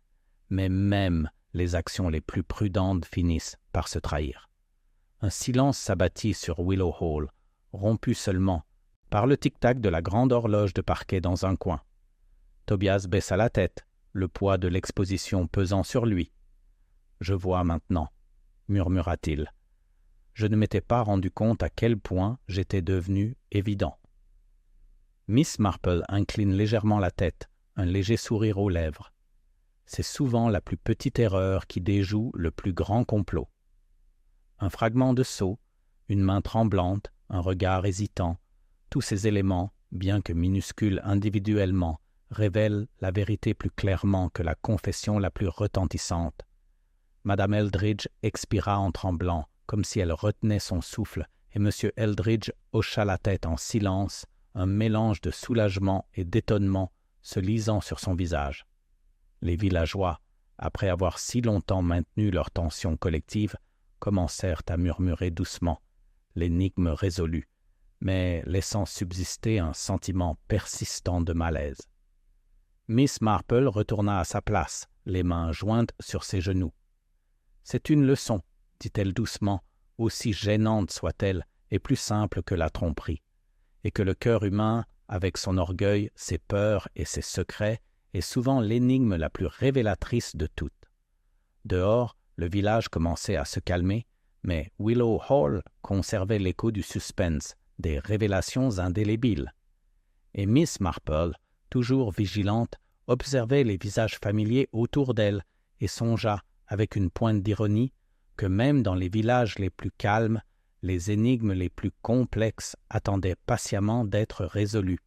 Mais même les actions les plus prudentes finissent par se trahir. Un silence s'abattit sur Willow Hall, rompu seulement par le tic-tac de la grande horloge de parquet dans un coin. Tobias baissa la tête, le poids de l'exposition pesant sur lui. « Je vois maintenant, » murmura-t-il. « Je ne m'étais pas rendu compte à quel point j'étais devenu évident. » Miss Marple incline légèrement la tête, un léger sourire aux lèvres. C'est souvent la plus petite erreur qui déjoue le plus grand complot. Un fragment de sceau, une main tremblante, un regard hésitant, tous ces éléments, bien que minuscules individuellement, révèlent la vérité plus clairement que la confession la plus retentissante. Madame Eldridge expira en tremblant, comme si elle retenait son souffle, et M. Eldridge hocha la tête en silence, un mélange de soulagement et d'étonnement se lisant sur son visage. Les villageois, après avoir si longtemps maintenu leur tension collective, commencèrent à murmurer doucement, l'énigme résolue, mais laissant subsister un sentiment persistant de malaise. Miss Marple retourna à sa place, les mains jointes sur ses genoux. « C'est une leçon, » dit-elle doucement, aussi gênante soit-elle et plus simple que la tromperie, et que le cœur humain, avec son orgueil, ses peurs et ses secrets, est souvent l'énigme la plus révélatrice de toutes. Dehors, le village commençait à se calmer, mais Willow Hall conservait l'écho du suspense, des révélations indélébiles. Et Miss Marple, toujours vigilante, observait les visages familiers autour d'elle et songea, avec une pointe d'ironie, que même dans les villages les plus calmes, les énigmes les plus complexes attendaient patiemment d'être résolues.